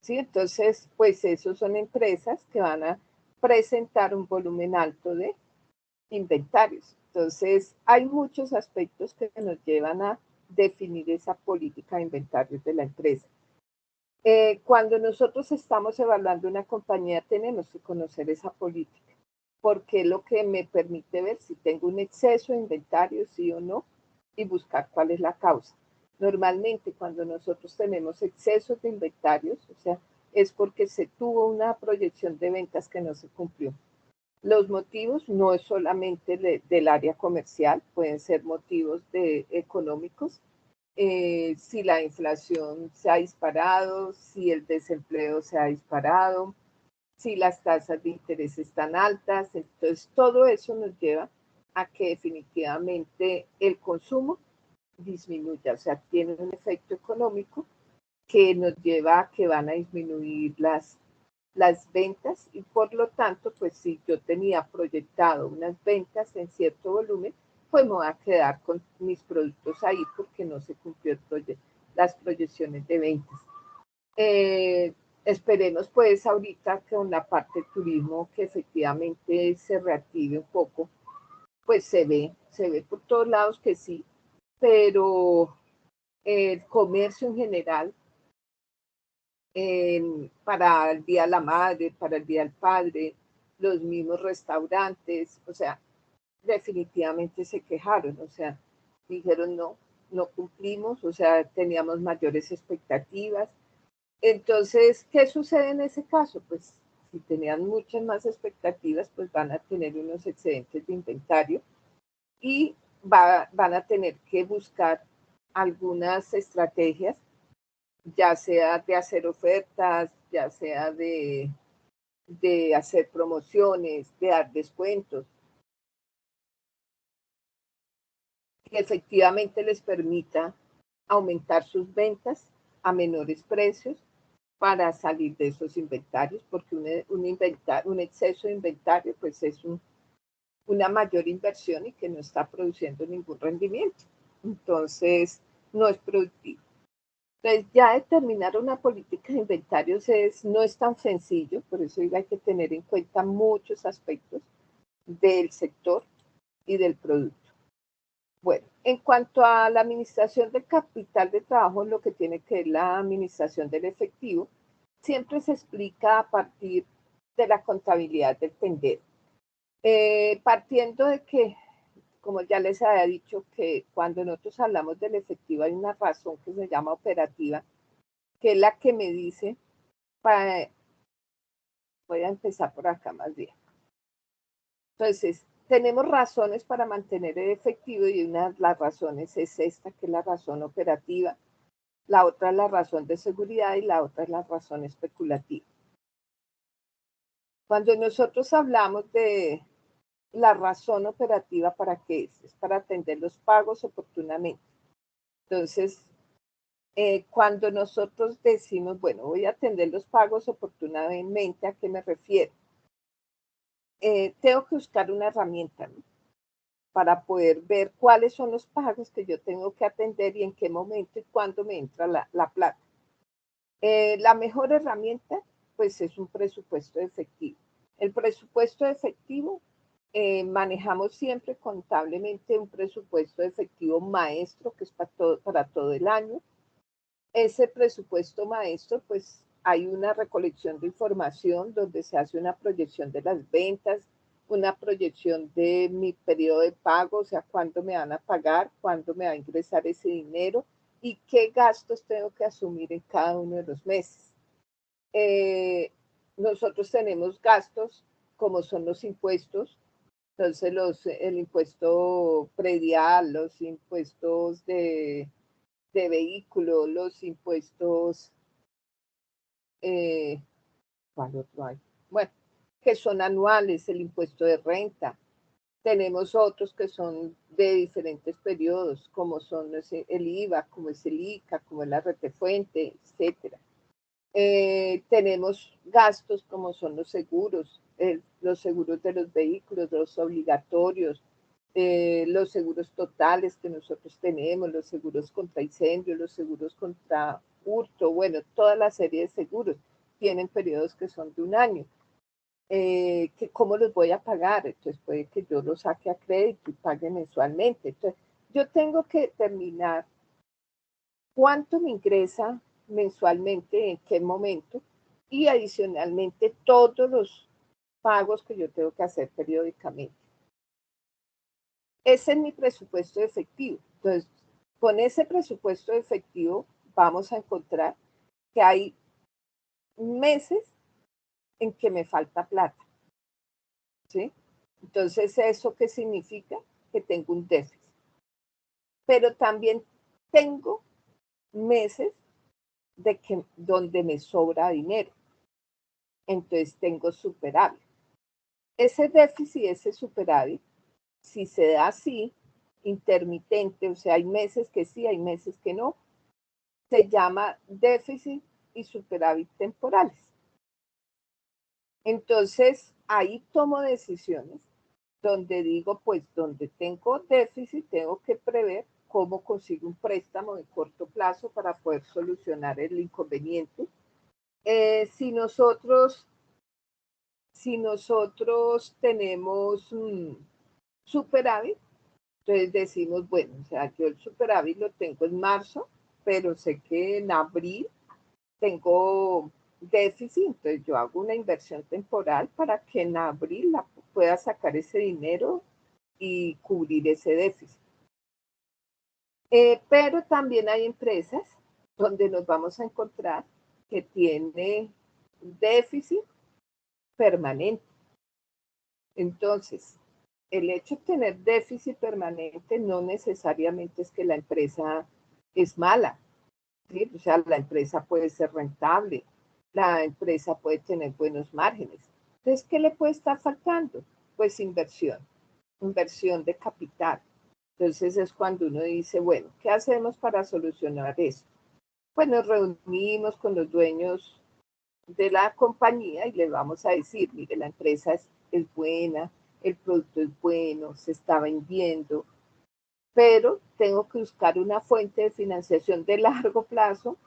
S1: ¿Sí? Entonces, pues esos son empresas que van a presentar un volumen alto de inventarios. Entonces, hay muchos aspectos que nos llevan a definir esa política de inventarios de la empresa. Cuando nosotros estamos evaluando una compañía, tenemos que conocer esa política, porque es lo que me permite ver si tengo un exceso de inventario, sí o no, y buscar cuál es la causa. Normalmente, cuando nosotros tenemos excesos de inventarios, o sea, es porque se tuvo una proyección de ventas que no se cumplió. Los motivos no es solamente del área comercial, pueden ser motivos económicos. Si la inflación se ha disparado, si el desempleo se ha disparado, si las tasas de interés están altas. Entonces, todo eso nos lleva a que definitivamente el consumo disminuya, o sea, tiene un efecto económico que nos lleva a que van a disminuir las ventas y por lo tanto, pues si yo tenía proyectado unas ventas en cierto volumen, pues me voy a quedar con mis productos ahí porque no se cumplió las proyecciones de ventas. Esperemos pues ahorita con la parte de turismo que efectivamente se reactive un poco, pues se ve por todos lados que sí, pero el comercio en general, para el Día de la Madre, para el Día del Padre, los mismos restaurantes, o sea, definitivamente se quejaron, o sea, dijeron no cumplimos, o sea, teníamos mayores expectativas. Entonces, ¿qué sucede en ese caso? Pues si tenían muchas más expectativas, pues van a tener unos excedentes de inventario y van a tener que buscar algunas estrategias, ya sea de hacer ofertas, ya sea de hacer promociones, de dar descuentos, que efectivamente les permita aumentar sus ventas a menores precios para salir de esos inventarios, porque un exceso de inventario pues es una mayor inversión y que no está produciendo ningún rendimiento. Entonces, no es productivo. Entonces, ya determinar una política de inventarios no es tan sencillo, por eso hay que tener en cuenta muchos aspectos del sector y del producto. Bueno, en cuanto a la administración del capital de trabajo, lo que tiene que ver la administración del efectivo, siempre se explica a partir de la contabilidad del tendero. Partiendo de que, como ya les había dicho, que cuando nosotros hablamos del efectivo hay una razón que se llama operativa, que es la que me dice, voy a empezar por acá más bien. Entonces, tenemos razones para mantener el efectivo y una de las razones es esta, que es la razón operativa, la otra es la razón de seguridad y la otra es la razón especulativa. Cuando nosotros hablamos de la razón operativa, ¿para qué es? Es para atender los pagos oportunamente. Entonces, cuando nosotros decimos, bueno, voy a atender los pagos oportunamente, ¿a qué me refiero? Tengo que buscar una herramienta, ¿no? Para poder ver cuáles son los pagos que yo tengo que atender y en qué momento y cuándo me entra la plata. La mejor herramienta, pues, es un presupuesto efectivo. El presupuesto efectivo, manejamos siempre contablemente un presupuesto efectivo maestro, que es para todo el año. Ese presupuesto maestro, pues, hay una recolección de información donde se hace una proyección de las ventas, una proyección de mi periodo de pago, o sea, cuándo me van a pagar, cuándo me va a ingresar ese dinero y qué gastos tengo que asumir en cada uno de los meses. Nosotros tenemos gastos como son los impuestos, entonces el impuesto predial, los impuestos de vehículo, los impuestos, ¿cuál otro hay? Bueno, que son anuales, el impuesto de renta. Tenemos otros que son de diferentes periodos, como son el IVA, como es el ICA, como es la retefuente, etcétera. Tenemos gastos como son los seguros de los vehículos, los obligatorios, los seguros totales que nosotros tenemos, los seguros contra incendio, los seguros contra hurto, bueno, toda la serie de seguros tienen periodos que son de un año. Que ¿cómo los voy a pagar? Entonces puede que yo los saque a crédito y pague mensualmente. Entonces, yo tengo que determinar cuánto me ingresa mensualmente, en qué momento, y adicionalmente todos los pagos que yo tengo que hacer periódicamente. Ese es mi presupuesto efectivo. Entonces, con ese presupuesto efectivo vamos a encontrar que hay meses en que me falta plata, ¿sí? Entonces, ¿eso qué significa? Que tengo un déficit. Pero también tengo meses donde me sobra dinero. entonces tengo superávit. Ese déficit, ese superávit, si se da así, intermitente, o sea, hay meses que sí, hay meses que no, se llama déficit y superávit temporales. Entonces, ahí tomo decisiones donde digo, pues donde tengo déficit, tengo que prever cómo consigo un préstamo de corto plazo para poder solucionar el inconveniente. Si nosotros tenemos superávit, entonces decimos, bueno, o sea, yo el superávit lo tengo en marzo, pero sé que en abril tengo déficit, entonces yo hago una inversión temporal para que en abril pueda sacar ese dinero y cubrir ese déficit. Pero también hay empresas donde nos vamos a encontrar que tiene déficit permanente. Entonces, el hecho de tener déficit permanente no necesariamente es que la empresa es mala, ¿sí? O sea, la empresa puede ser rentable, la empresa puede tener buenos márgenes. Entonces, ¿qué le puede estar faltando? Pues inversión de capital. Entonces es cuando uno dice, bueno, ¿qué hacemos para solucionar esto? Pues nos reunimos con los dueños de la compañía y les vamos a decir, mire, la empresa es buena, el producto es bueno, se está vendiendo, pero tengo que buscar una fuente de financiación de largo plazo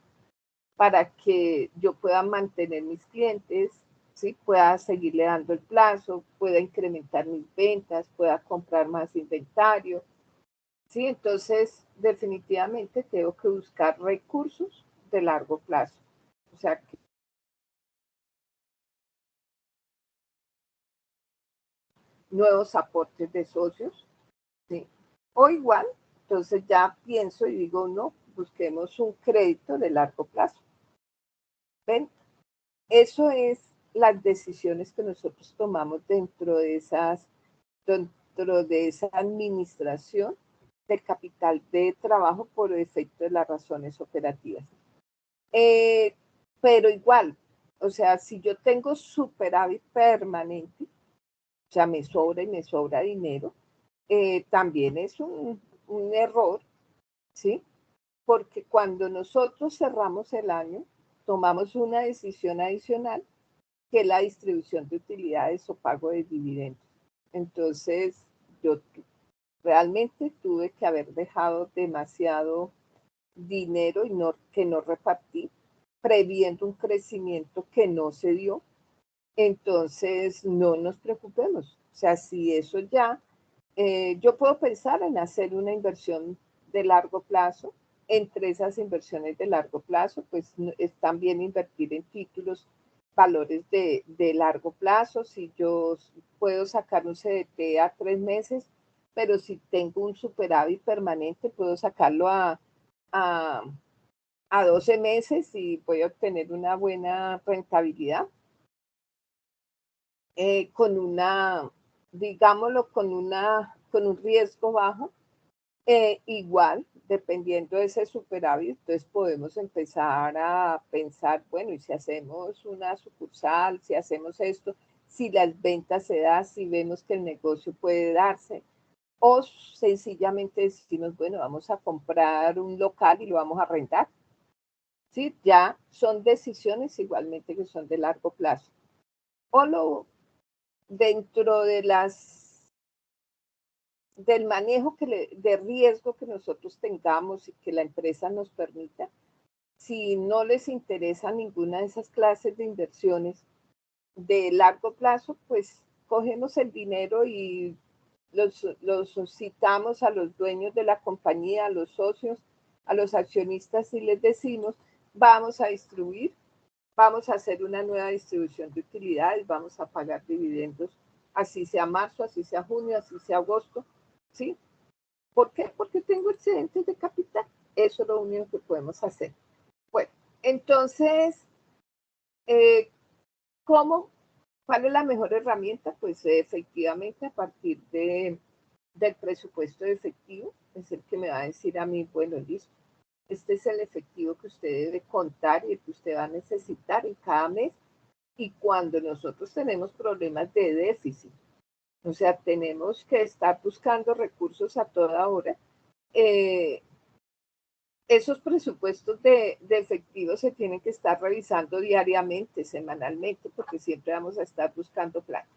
S1: para que yo pueda mantener mis clientes, ¿sí? Pueda seguirle dando el plazo, pueda incrementar mis ventas, pueda comprar más inventario, ¿sí? Entonces, definitivamente tengo que buscar recursos de largo plazo. O sea, nuevos aportes de socios, ¿sí? O igual, entonces ya pienso y digo, no, busquemos un crédito de largo plazo. ¿Ven? Eso es las decisiones que nosotros tomamos dentro de esa administración del capital de trabajo por efecto de las razones operativas. Eh, pero igual, o sea, si yo tengo superávit permanente, o sea, me sobra y me sobra dinero, también es un error, ¿sí? Porque cuando nosotros cerramos el año, tomamos una decisión adicional que es la distribución de utilidades o pago de dividendos. Entonces, yo realmente tuve que haber dejado demasiado dinero que no repartí, previendo un crecimiento que no se dio. Entonces, no nos preocupemos. O sea, si eso ya, yo puedo pensar en hacer una inversión de largo plazo. Entre esas inversiones de largo plazo, pues es también invertir en títulos, valores de largo plazo. Si yo puedo sacar un CDT a 3 meses, pero si tengo un superávit permanente, puedo sacarlo a, a 12 meses y voy a obtener una buena rentabilidad. Con una, digámoslo, con un riesgo bajo, igual, dependiendo de ese superávit, entonces podemos empezar a pensar, bueno, y si hacemos una sucursal, si hacemos esto, si las ventas se dan, si vemos que el negocio puede darse, o sencillamente decimos, bueno, vamos a comprar un local y lo vamos a arrendar, ¿sí? Ya son decisiones igualmente que son de largo plazo. O dentro del manejo de riesgo que nosotros tengamos y que la empresa nos permita, si no les interesa ninguna de esas clases de inversiones de largo plazo, pues cogemos el dinero y los citamos a los dueños de la compañía, a los socios, a los accionistas y les decimos, vamos a distribuir, vamos a hacer una nueva distribución de utilidades, vamos a pagar dividendos, así sea marzo, así sea junio, así sea agosto, ¿sí? ¿Por qué? Porque tengo excedentes de capital. Eso es lo único que podemos hacer. Bueno, entonces, eh, ¿cómo? ¿Cuál es la mejor herramienta? Pues efectivamente a partir del presupuesto de efectivo, es el que me va a decir a mí, bueno, listo, este es el efectivo que usted debe contar y el que usted va a necesitar en cada mes y cuando nosotros tenemos problemas de déficit, o sea, tenemos que estar buscando recursos a toda hora, esos presupuestos de efectivo se tienen que estar revisando diariamente, semanalmente, porque siempre vamos a estar buscando plata.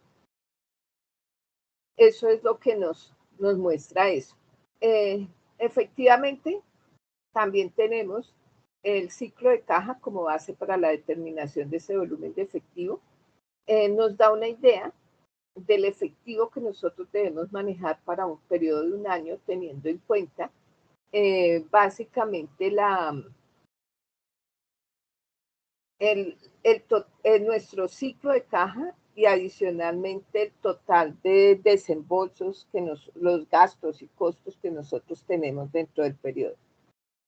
S1: Eso es lo que nos muestra eso. Efectivamente, también tenemos el ciclo de caja como base para la determinación de ese volumen de efectivo. Nos da una idea del efectivo que nosotros debemos manejar para un periodo de un año, teniendo en cuenta básicamente nuestro ciclo de caja y adicionalmente el total de desembolsos, los gastos y costos que nosotros tenemos dentro del periodo.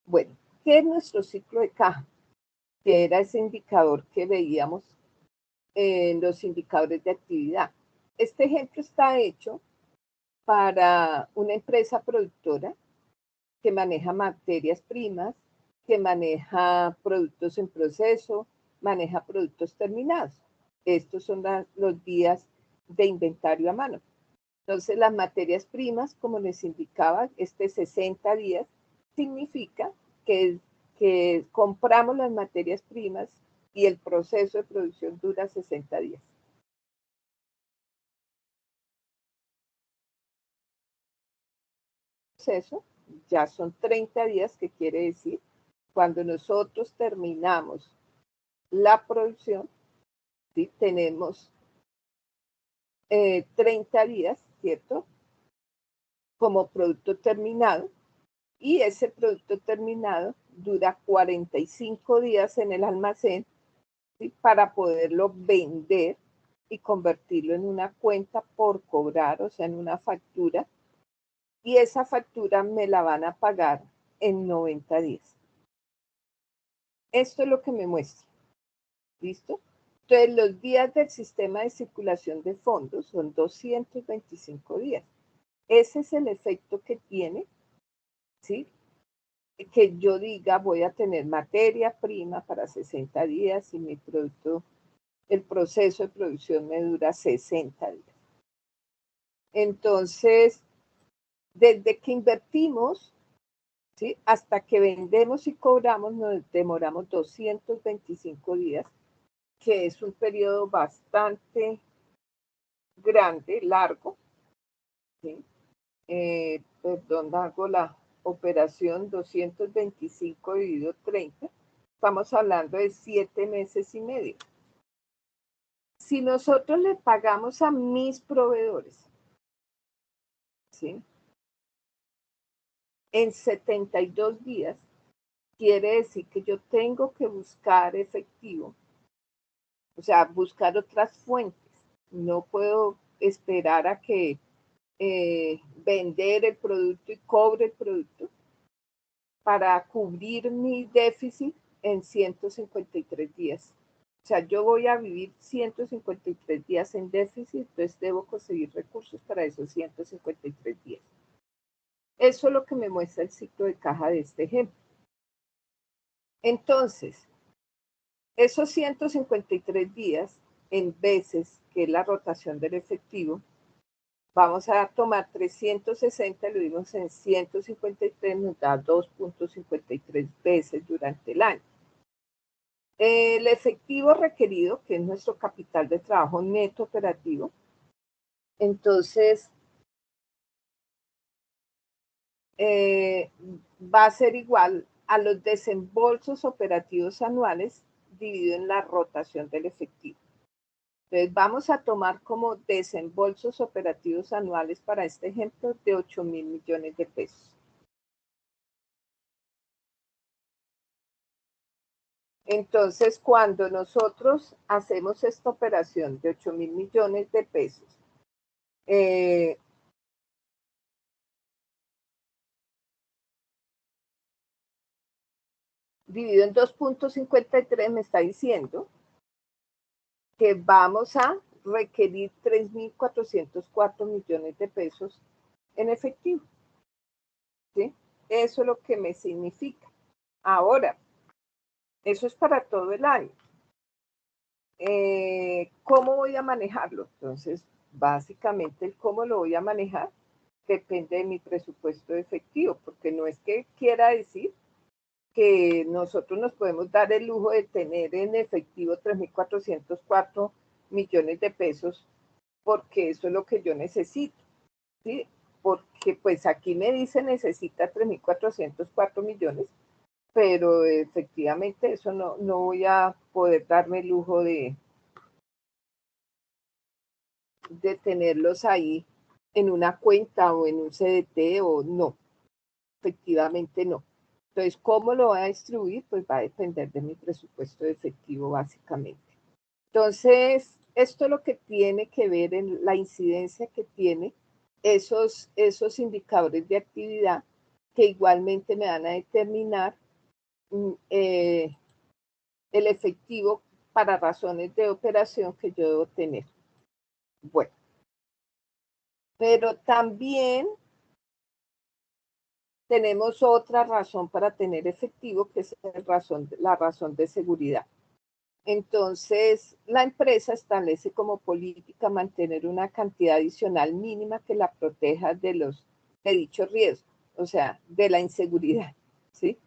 S1: Bueno, ¿qué es nuestro ciclo de caja? Que era ese indicador que veíamos en los indicadores de actividad. Este ejemplo está hecho para una empresa productora que maneja materias primas, que maneja productos en proceso, maneja productos terminados. Estos son los días de inventario a mano. Entonces, las materias primas, como les indicaba, 60 días significa que compramos las materias primas y el proceso de producción dura 60 días. Proceso ya son 30 días, que quiere decir cuando nosotros terminamos la producción, ¿sí? Tenemos 30 días, ¿cierto? Como producto terminado, y ese producto terminado dura 45 días en el almacén, ¿sí? Para poderlo vender y convertirlo en una cuenta por cobrar, o sea, en una factura, y esa factura me la van a pagar en 90 días. Esto es lo que me muestra. ¿Listo? Entonces, los días del sistema de circulación de fondos son 225 días. Ese es el efecto que tiene, ¿sí? Que yo diga, voy a tener materia prima para 60 días y mi producto, el proceso de producción me dura 60 días. Entonces, desde que invertimos, ¿sí? Hasta que vendemos y cobramos, nos demoramos 225 días, que es un periodo bastante grande, largo, ¿sí? Perdón, hago la operación 225 dividido 30, estamos hablando de 7 meses y medio. Si nosotros le pagamos a mis proveedores, ¿sí? En 72 días, quiere decir que yo tengo que buscar efectivo, o sea, buscar otras fuentes. No puedo esperar a que vender el producto y cobre el producto para cubrir mi déficit en 153 días. O sea, yo voy a vivir 153 días en déficit, entonces debo conseguir recursos para esos 153 días. Eso es lo que me muestra el ciclo de caja de este ejemplo. Entonces, esos 153 días, en veces que es la rotación del efectivo, vamos a tomar 360, lo dimos en 153, nos da 2.53 veces durante el año. El efectivo requerido, que es nuestro capital de trabajo neto operativo, entonces va a ser igual a los desembolsos operativos anuales dividido en la rotación del efectivo. Entonces vamos a tomar como desembolsos operativos anuales para este ejemplo de 8.000 millones de pesos. Entonces, cuando nosotros hacemos esta operación de 8.000 millones de pesos, dividido en 2.53, me está diciendo que vamos a requerir 3.404 millones de pesos en efectivo. ¿Sí? Eso es lo que me significa. Ahora, eso es para todo el año. ¿cómo voy a manejarlo? Entonces, básicamente el cómo lo voy a manejar depende de mi presupuesto efectivo, porque no es que quiera decir que nosotros nos podemos dar el lujo de tener en efectivo 3.404 millones de pesos, porque eso es lo que yo necesito, ¿sí? Porque pues aquí me dice necesita 3.404 millones, pero efectivamente eso no voy a poder darme el lujo de tenerlos ahí en una cuenta o en un CDT o no, efectivamente no. Entonces, ¿cómo lo voy a distribuir? Pues va a depender de mi presupuesto de efectivo básicamente. Entonces, esto es lo que tiene que ver en la incidencia que tiene esos indicadores de actividad que igualmente me van a determinar el efectivo para razones de operación que yo debo tener. Bueno, pero también tenemos otra razón para tener efectivo, que es la razón de seguridad. Entonces, la empresa establece como política mantener una cantidad adicional mínima que la proteja de dichos riesgos, o sea, de la inseguridad, ¿sí?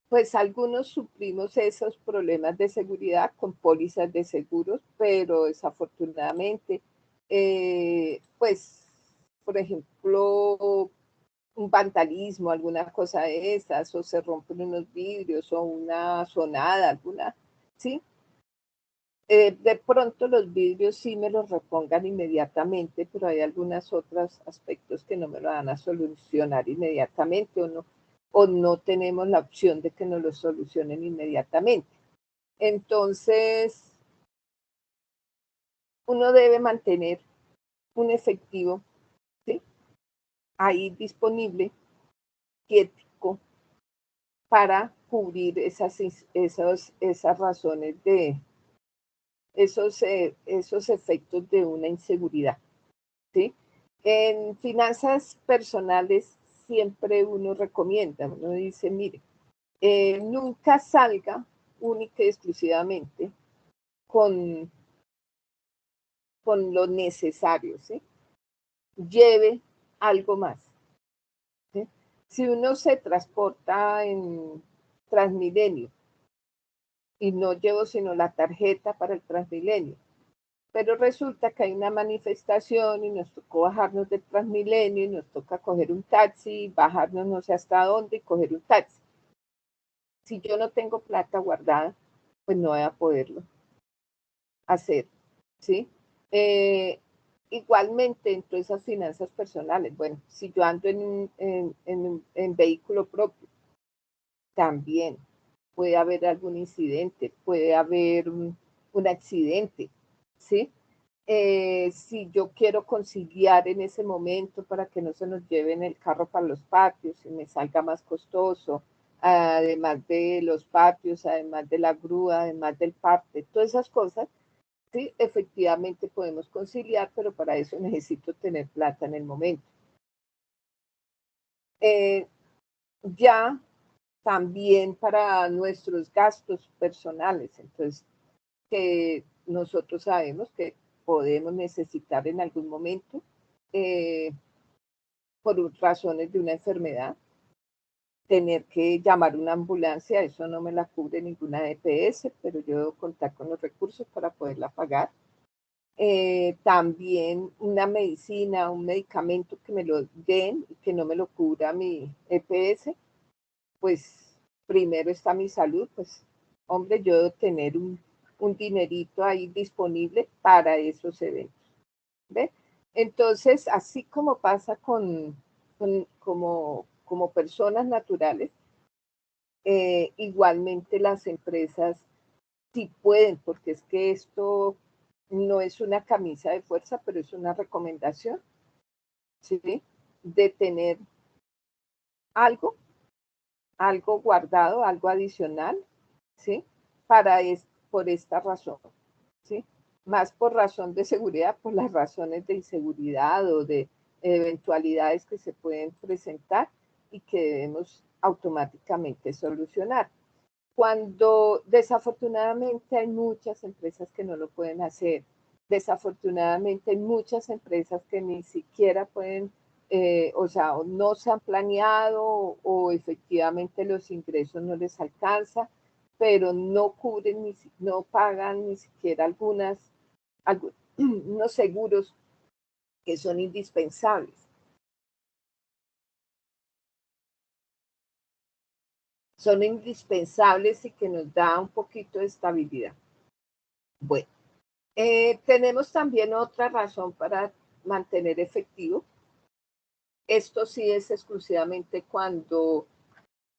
S1: Pues algunos suplimos esos problemas de seguridad con pólizas de seguros, pero desafortunadamente, pues, por ejemplo, un vandalismo, alguna cosa de esas, o se rompen unos vidrios, o una sonada, alguna, ¿sí? De pronto los vidrios sí me los repongan inmediatamente, pero hay algunos otros aspectos que no me lo van a solucionar inmediatamente o no tenemos la opción de que nos lo solucionen inmediatamente. Entonces, uno debe mantener un efectivo, ¿sí?, ahí disponible, quietico, para cubrir esas razones de esos efectos de una inseguridad, ¿sí? En finanzas personales siempre uno recomienda, uno dice, mire, nunca salga única y exclusivamente con lo necesario, ¿sí? Lleve algo más, ¿sí? Si uno se transporta en Transmilenio y no llevo sino la tarjeta para el Transmilenio, pero resulta que hay una manifestación y nos tocó bajarnos del Transmilenio y nos toca coger un taxi, bajarnos no sé hasta dónde y coger un taxi. Si yo no tengo plata guardada, pues no voy a poderlo hacer, ¿sí? Igualmente, en todas esas finanzas personales, bueno, si yo ando en vehículo propio, también puede haber algún incidente, puede haber un accidente, ¿sí? Si yo quiero conciliar en ese momento para que no se nos lleven el carro para los patios y me salga más costoso, además de los patios, además de la grúa, además del parte, todas esas cosas, sí, efectivamente podemos conciliar, pero para eso necesito tener plata en el momento. Ya también para nuestros gastos personales, entonces, que nosotros sabemos que podemos necesitar en algún momento por razones de una enfermedad, tener que llamar una ambulancia, eso no me la cubre ninguna EPS, pero yo debo contar con los recursos para poderla pagar. También una medicina, un medicamento que me lo den y que no me lo cubra mi EPS, pues primero está mi salud, pues hombre, yo debo tener un dinerito ahí disponible para esos eventos. ¿Ve? Entonces, así como pasa como personas naturales, igualmente las empresas sí pueden, porque es que esto no es una camisa de fuerza, pero es una recomendación, ¿sí? De tener algo, algo guardado, algo adicional, ¿sí? Por esta razón, ¿sí? Más por razón de seguridad, por las razones de inseguridad o de eventualidades que se pueden presentar y que debemos automáticamente solucionar. Cuando desafortunadamente hay muchas empresas que no lo pueden hacer, desafortunadamente hay muchas empresas que ni siquiera pueden, o sea, o no se han planeado o efectivamente los ingresos no les alcanza, pero no cubren, no pagan ni siquiera algunos seguros que son indispensables. Son indispensables y que nos da un poquito de estabilidad. Bueno, tenemos también otra razón para mantener efectivo. Esto sí es exclusivamente cuando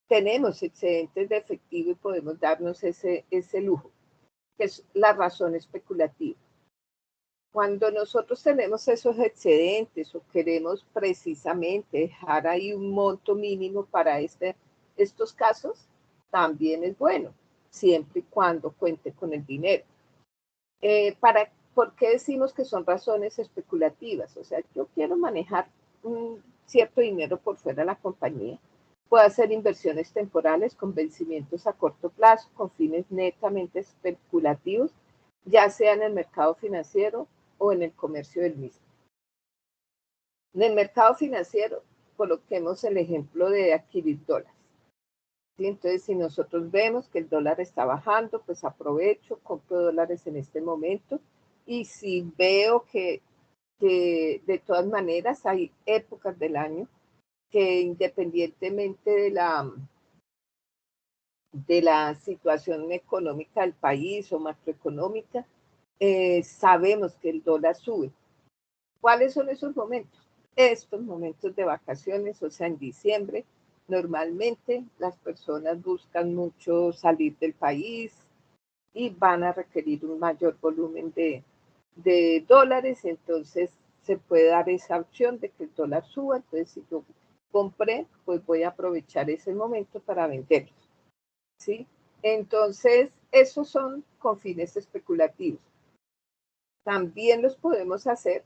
S1: tenemos excedentes de efectivo y podemos darnos ese lujo, que es la razón especulativa. Cuando nosotros tenemos esos excedentes o queremos precisamente dejar ahí un monto mínimo para estos casos, también es bueno, siempre y cuando cuente con el dinero. ¿Por qué decimos que son razones especulativas? O sea, yo quiero manejar un cierto dinero por fuera de la compañía. Puedo hacer inversiones temporales con vencimientos a corto plazo, con fines netamente especulativos, ya sea en el mercado financiero o en el comercio del mismo. En el mercado financiero, coloquemos el ejemplo de adquirir dólares. ¿Sí? Entonces, si nosotros vemos que el dólar está bajando, pues aprovecho, compro dólares en este momento. Y si veo que de todas maneras hay épocas del año que independientemente de la situación económica del país o macroeconómica, sabemos que el dólar sube. ¿Cuáles son esos momentos? Estos momentos de vacaciones, o sea, en diciembre, normalmente las personas buscan mucho salir del país y van a requerir un mayor volumen de dólares, entonces se puede dar esa opción de que el dólar suba, entonces si yo compré, pues voy a aprovechar ese momento para venderlos, ¿sí? Entonces, esos son con fines especulativos. También los podemos hacer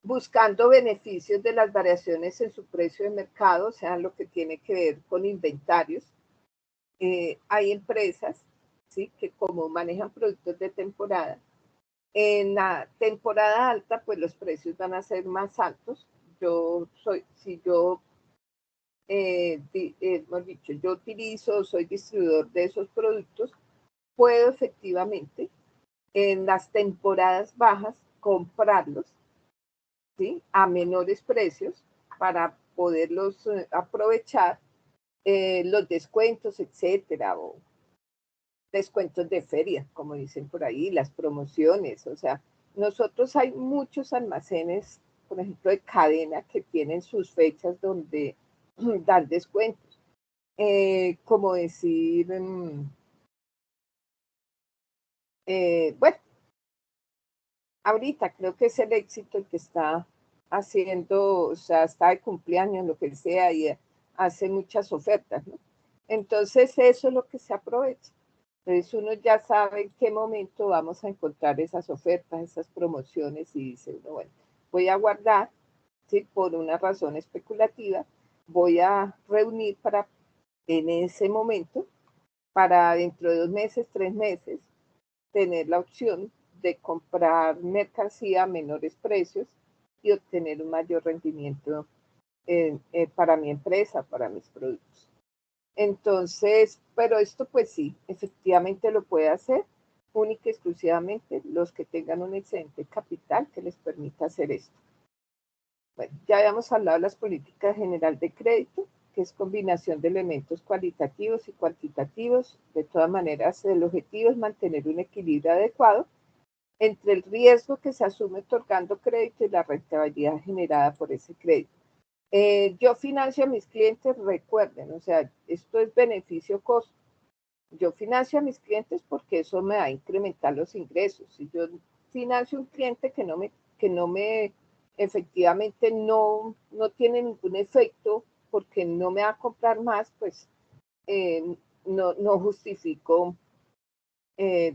S1: buscando beneficios de las variaciones en su precio de mercado, o sea, lo que tiene que ver con inventarios. Hay empresas, ¿sí?, que como manejan productos de temporada, en la temporada alta, pues los precios van a ser más altos. Si yo, hemos dicho, yo soy distribuidor de esos productos, puedo efectivamente en las temporadas bajas comprarlos, ¿sí?, a menores precios para poderlos aprovechar, los descuentos, etcétera, o descuentos de feria, como dicen por ahí, las promociones. O sea, nosotros hay muchos almacenes, por ejemplo, de cadena que tienen sus fechas donde dan descuentos. Como decir, bueno, ahorita creo que es el éxito el que está haciendo, o sea, está de cumpleaños, lo que sea, y hace muchas ofertas, ¿no? Entonces, eso es lo que se aprovecha. Entonces, uno ya sabe en qué momento vamos a encontrar esas ofertas, esas promociones, y dice uno, bueno, voy a guardar, ¿sí?, por una razón especulativa, voy a reunir para en ese momento, para dentro de 2 meses, 3 meses, tener la opción de comprar mercancía a menores precios y obtener un mayor rendimiento para mi empresa, para mis productos. Entonces, pero esto pues sí, efectivamente lo puede hacer única y exclusivamente los que tengan un excedente capital que les permita hacer esto. Bueno, ya habíamos hablado de las políticas general de crédito, que es combinación de elementos cualitativos y cuantitativos. De todas maneras, el objetivo es mantener un equilibrio adecuado entre el riesgo que se asume otorgando crédito y la rentabilidad generada por ese crédito. Yo financio a mis clientes, recuerden, o sea, esto es beneficio-costo. Yo financio a mis clientes porque eso me va a incrementar los ingresos. Si yo financio a un cliente que no me efectivamente no tiene ningún efecto porque no me va a comprar más, pues no justifico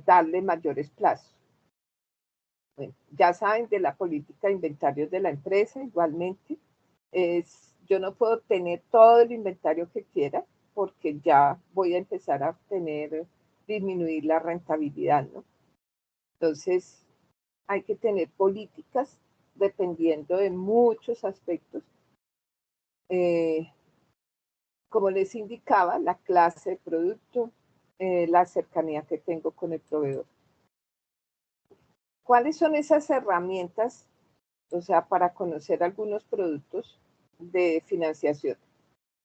S1: darle mayores plazos. Bueno, ya saben de la política de inventarios de la empresa, igualmente. Es yo no puedo tener todo el inventario que quiera porque ya voy a empezar a disminuir la rentabilidad, ¿no? Entonces, hay que tener políticas dependiendo de muchos aspectos. Como les indicaba, la clase de producto, la cercanía que tengo con el proveedor. ¿Cuáles son esas herramientas? O sea, para conocer algunos productos de financiación.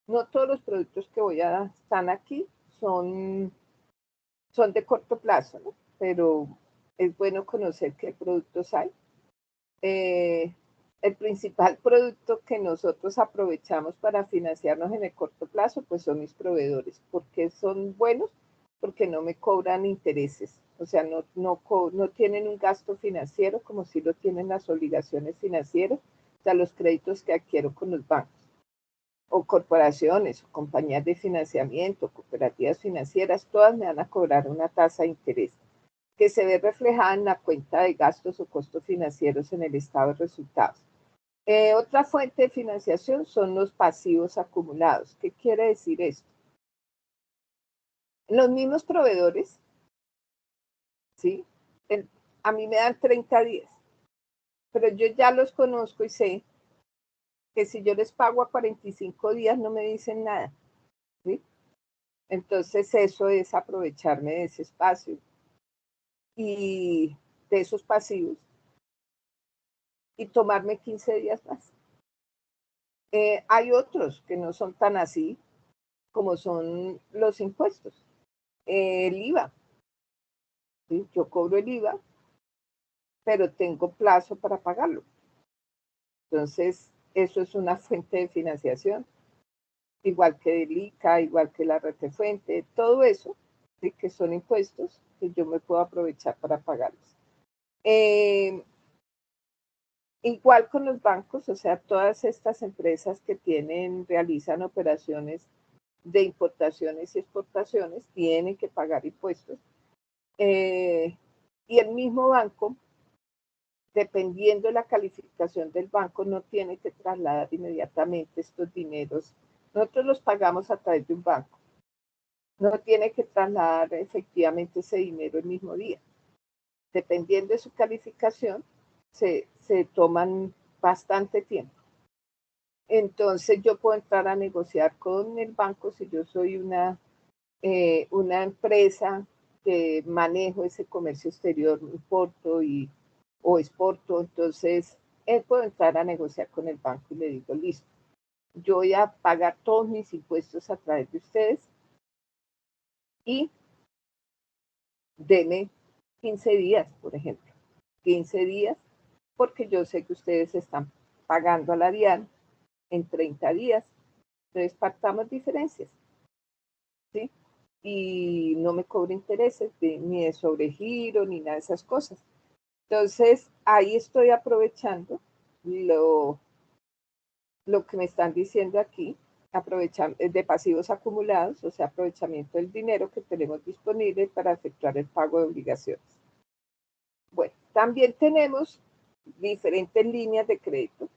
S1: No todos los productos que están aquí son de corto plazo, ¿no? Pero es bueno conocer qué productos hay. El principal producto que nosotros aprovechamos para financiarnos en el corto plazo, pues son mis proveedores. ¿Por qué son buenos? Porque no me cobran intereses. O sea, no tienen un gasto financiero como si lo tienen las obligaciones financieras, o sea, los créditos que adquiero con los bancos, o corporaciones, o compañías de financiamiento, cooperativas financieras, todas me van a cobrar una tasa de interés que se ve reflejada en la cuenta de gastos o costos financieros en el estado de resultados. Otra fuente de financiación son los pasivos acumulados. ¿Qué quiere decir esto? Los mismos proveedores, ¿sí? A mí me dan 30 días, pero yo ya los conozco y sé que si yo les pago a 45 días no me dicen nada, ¿sí? Entonces eso es aprovecharme de ese espacio y de esos pasivos y tomarme 15 días más. Hay otros que no son tan así, como son los impuestos. El IVA. ¿Sí? Yo cobro el IVA, pero tengo plazo para pagarlo. Entonces, eso es una fuente de financiación, igual que el ICA, igual que la retefuente, todo eso, ¿sí? Que son impuestos que yo me puedo aprovechar para pagarlos. Igual con los bancos, o sea, todas estas empresas que realizan operaciones de importaciones y exportaciones tienen que pagar impuestos. Y el mismo banco, dependiendo de la calificación del banco, no tiene que trasladar inmediatamente estos dineros. Nosotros los pagamos a través de un banco. No tiene que trasladar efectivamente ese dinero el mismo día. Dependiendo de su calificación, se toman bastante tiempo. Entonces yo puedo entrar a negociar con el banco si yo soy una empresa que manejo ese comercio exterior, importo o exporto, entonces puedo entrar a negociar con el banco y le digo, listo, yo voy a pagar todos mis impuestos a través de ustedes y deme 15 días, por ejemplo, 15 días, porque yo sé que ustedes están pagando a la DIAN en 30 días, entonces pactamos diferencias, ¿sí? Y no me cobro intereses ni de sobregiro ni nada de esas cosas. Entonces, ahí estoy aprovechando lo que me están diciendo aquí, de pasivos acumulados, o sea, aprovechamiento del dinero que tenemos disponible para efectuar el pago de obligaciones. Bueno, también tenemos diferentes líneas de crédito.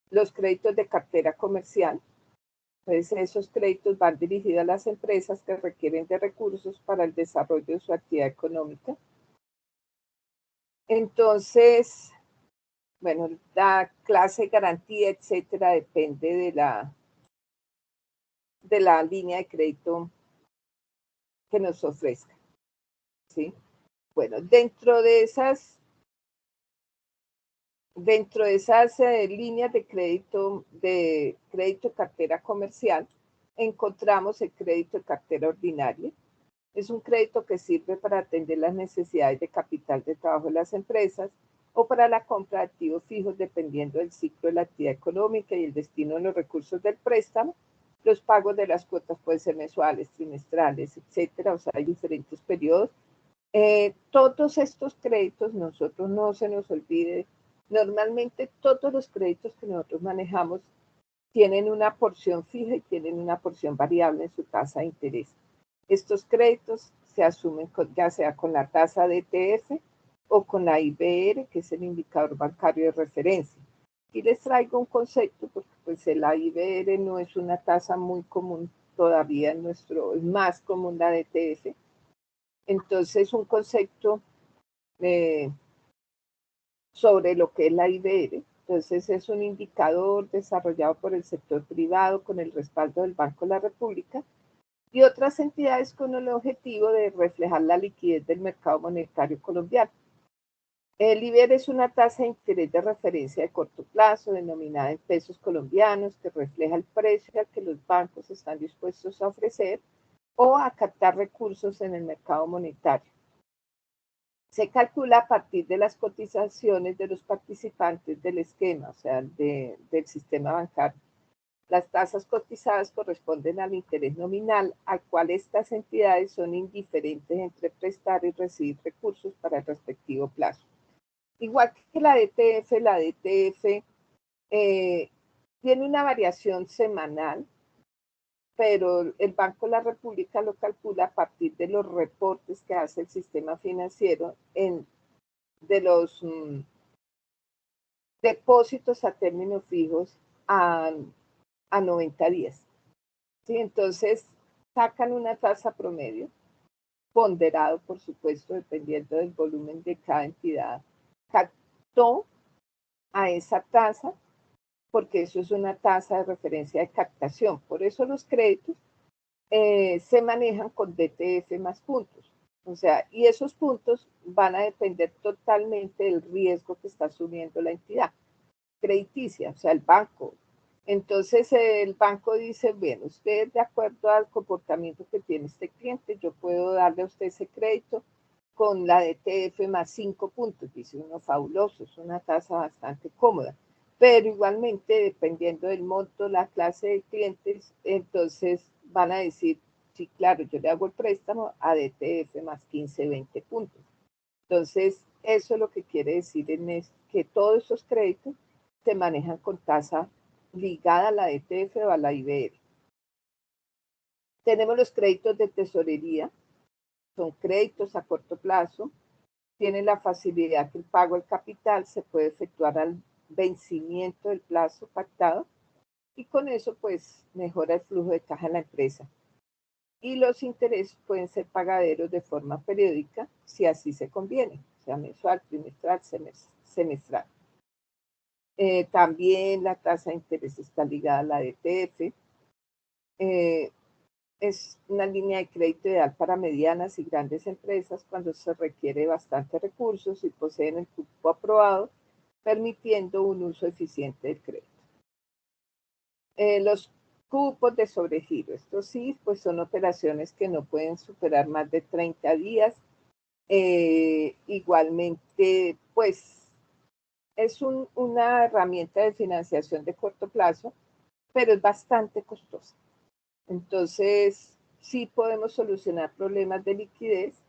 S1: Los créditos de cartera comercial. Entonces, esos créditos van dirigidos a las empresas que requieren de recursos para el desarrollo de su actividad económica. Entonces, bueno, la clase de garantía, etcétera, depende de la línea de crédito que nos ofrezca, ¿sí? Bueno, dentro de esas líneas de crédito cartera comercial, encontramos el crédito de cartera ordinaria. Es un crédito que sirve para atender las necesidades de capital de trabajo de las empresas o para la compra de activos fijos dependiendo del ciclo de la actividad económica y el destino de los recursos del préstamo. Los pagos de las cuotas pueden ser mensuales, trimestrales, etcétera, o sea, hay diferentes periodos. Todos estos créditos, nosotros no se nos olvide, normalmente todos los créditos que nosotros manejamos tienen una porción fija y tienen una porción variable en su tasa de interés. Estos créditos se asumen ya sea con la tasa de ETF o con la IBR, que es el indicador bancario de referencia. Aquí les traigo un concepto, porque pues el AIBR no es una tasa muy común todavía en nuestro, es más común la DTF. Entonces, un concepto sobre lo que es la IBR. Entonces, es un indicador desarrollado por el sector privado con el respaldo del Banco de la República y otras entidades con el objetivo de reflejar la liquidez del mercado monetario colombiano. El IBER es una tasa de interés de referencia de corto plazo, denominada en pesos colombianos, que refleja el precio al que los bancos están dispuestos a ofrecer o a captar recursos en el mercado monetario. Se calcula a partir de las cotizaciones de los participantes del esquema, o sea, del sistema bancario. Las tasas cotizadas corresponden al interés nominal, al cual estas entidades son indiferentes entre prestar y recibir recursos para el respectivo plazo. Igual que la DTF tiene una variación semanal, pero el Banco de la República lo calcula a partir de los reportes que hace el sistema financiero de los depósitos a términos fijos a 90 días. ¿Sí? Entonces, sacan una tasa promedio, ponderado, por supuesto, dependiendo del volumen de cada entidad. Captó a esa tasa, porque eso es una tasa de referencia de captación. Por eso los créditos se manejan con DTF más puntos. O sea, y esos puntos van a depender totalmente del riesgo que está asumiendo la entidad crediticia, o sea, el banco. Entonces el banco dice, bien, usted de acuerdo al comportamiento que tiene este cliente, yo puedo darle a usted ese crédito con la DTF más 5 puntos. Dice uno, fabuloso, es una tasa bastante cómoda. Pero igualmente, dependiendo del monto, la clase de clientes, entonces van a decir, sí, claro, yo le hago el préstamo a DTF más 15, 20 puntos. Entonces, eso es lo que quiere decir que todos esos créditos se manejan con tasa ligada a la DTF o a la IBR. Tenemos los créditos de tesorería, son créditos a corto plazo, tienen la facilidad que el pago del capital se puede efectuar al vencimiento del plazo pactado y con eso pues mejora el flujo de caja en la empresa. Y los intereses pueden ser pagaderos de forma periódica si así se conviene, sea mensual, trimestral, semestral. También la tasa de interés está ligada a la DTF. Es una línea de crédito ideal para medianas y grandes empresas cuando se requiere bastante recursos y poseen el cupo aprobado, permitiendo un uso eficiente del crédito. Los cupos de sobregiro, estos sí, pues son operaciones que no pueden superar más de 30 días. Igualmente, pues es una herramienta de financiación de corto plazo, pero es bastante costosa. Entonces, sí podemos solucionar problemas de liquidez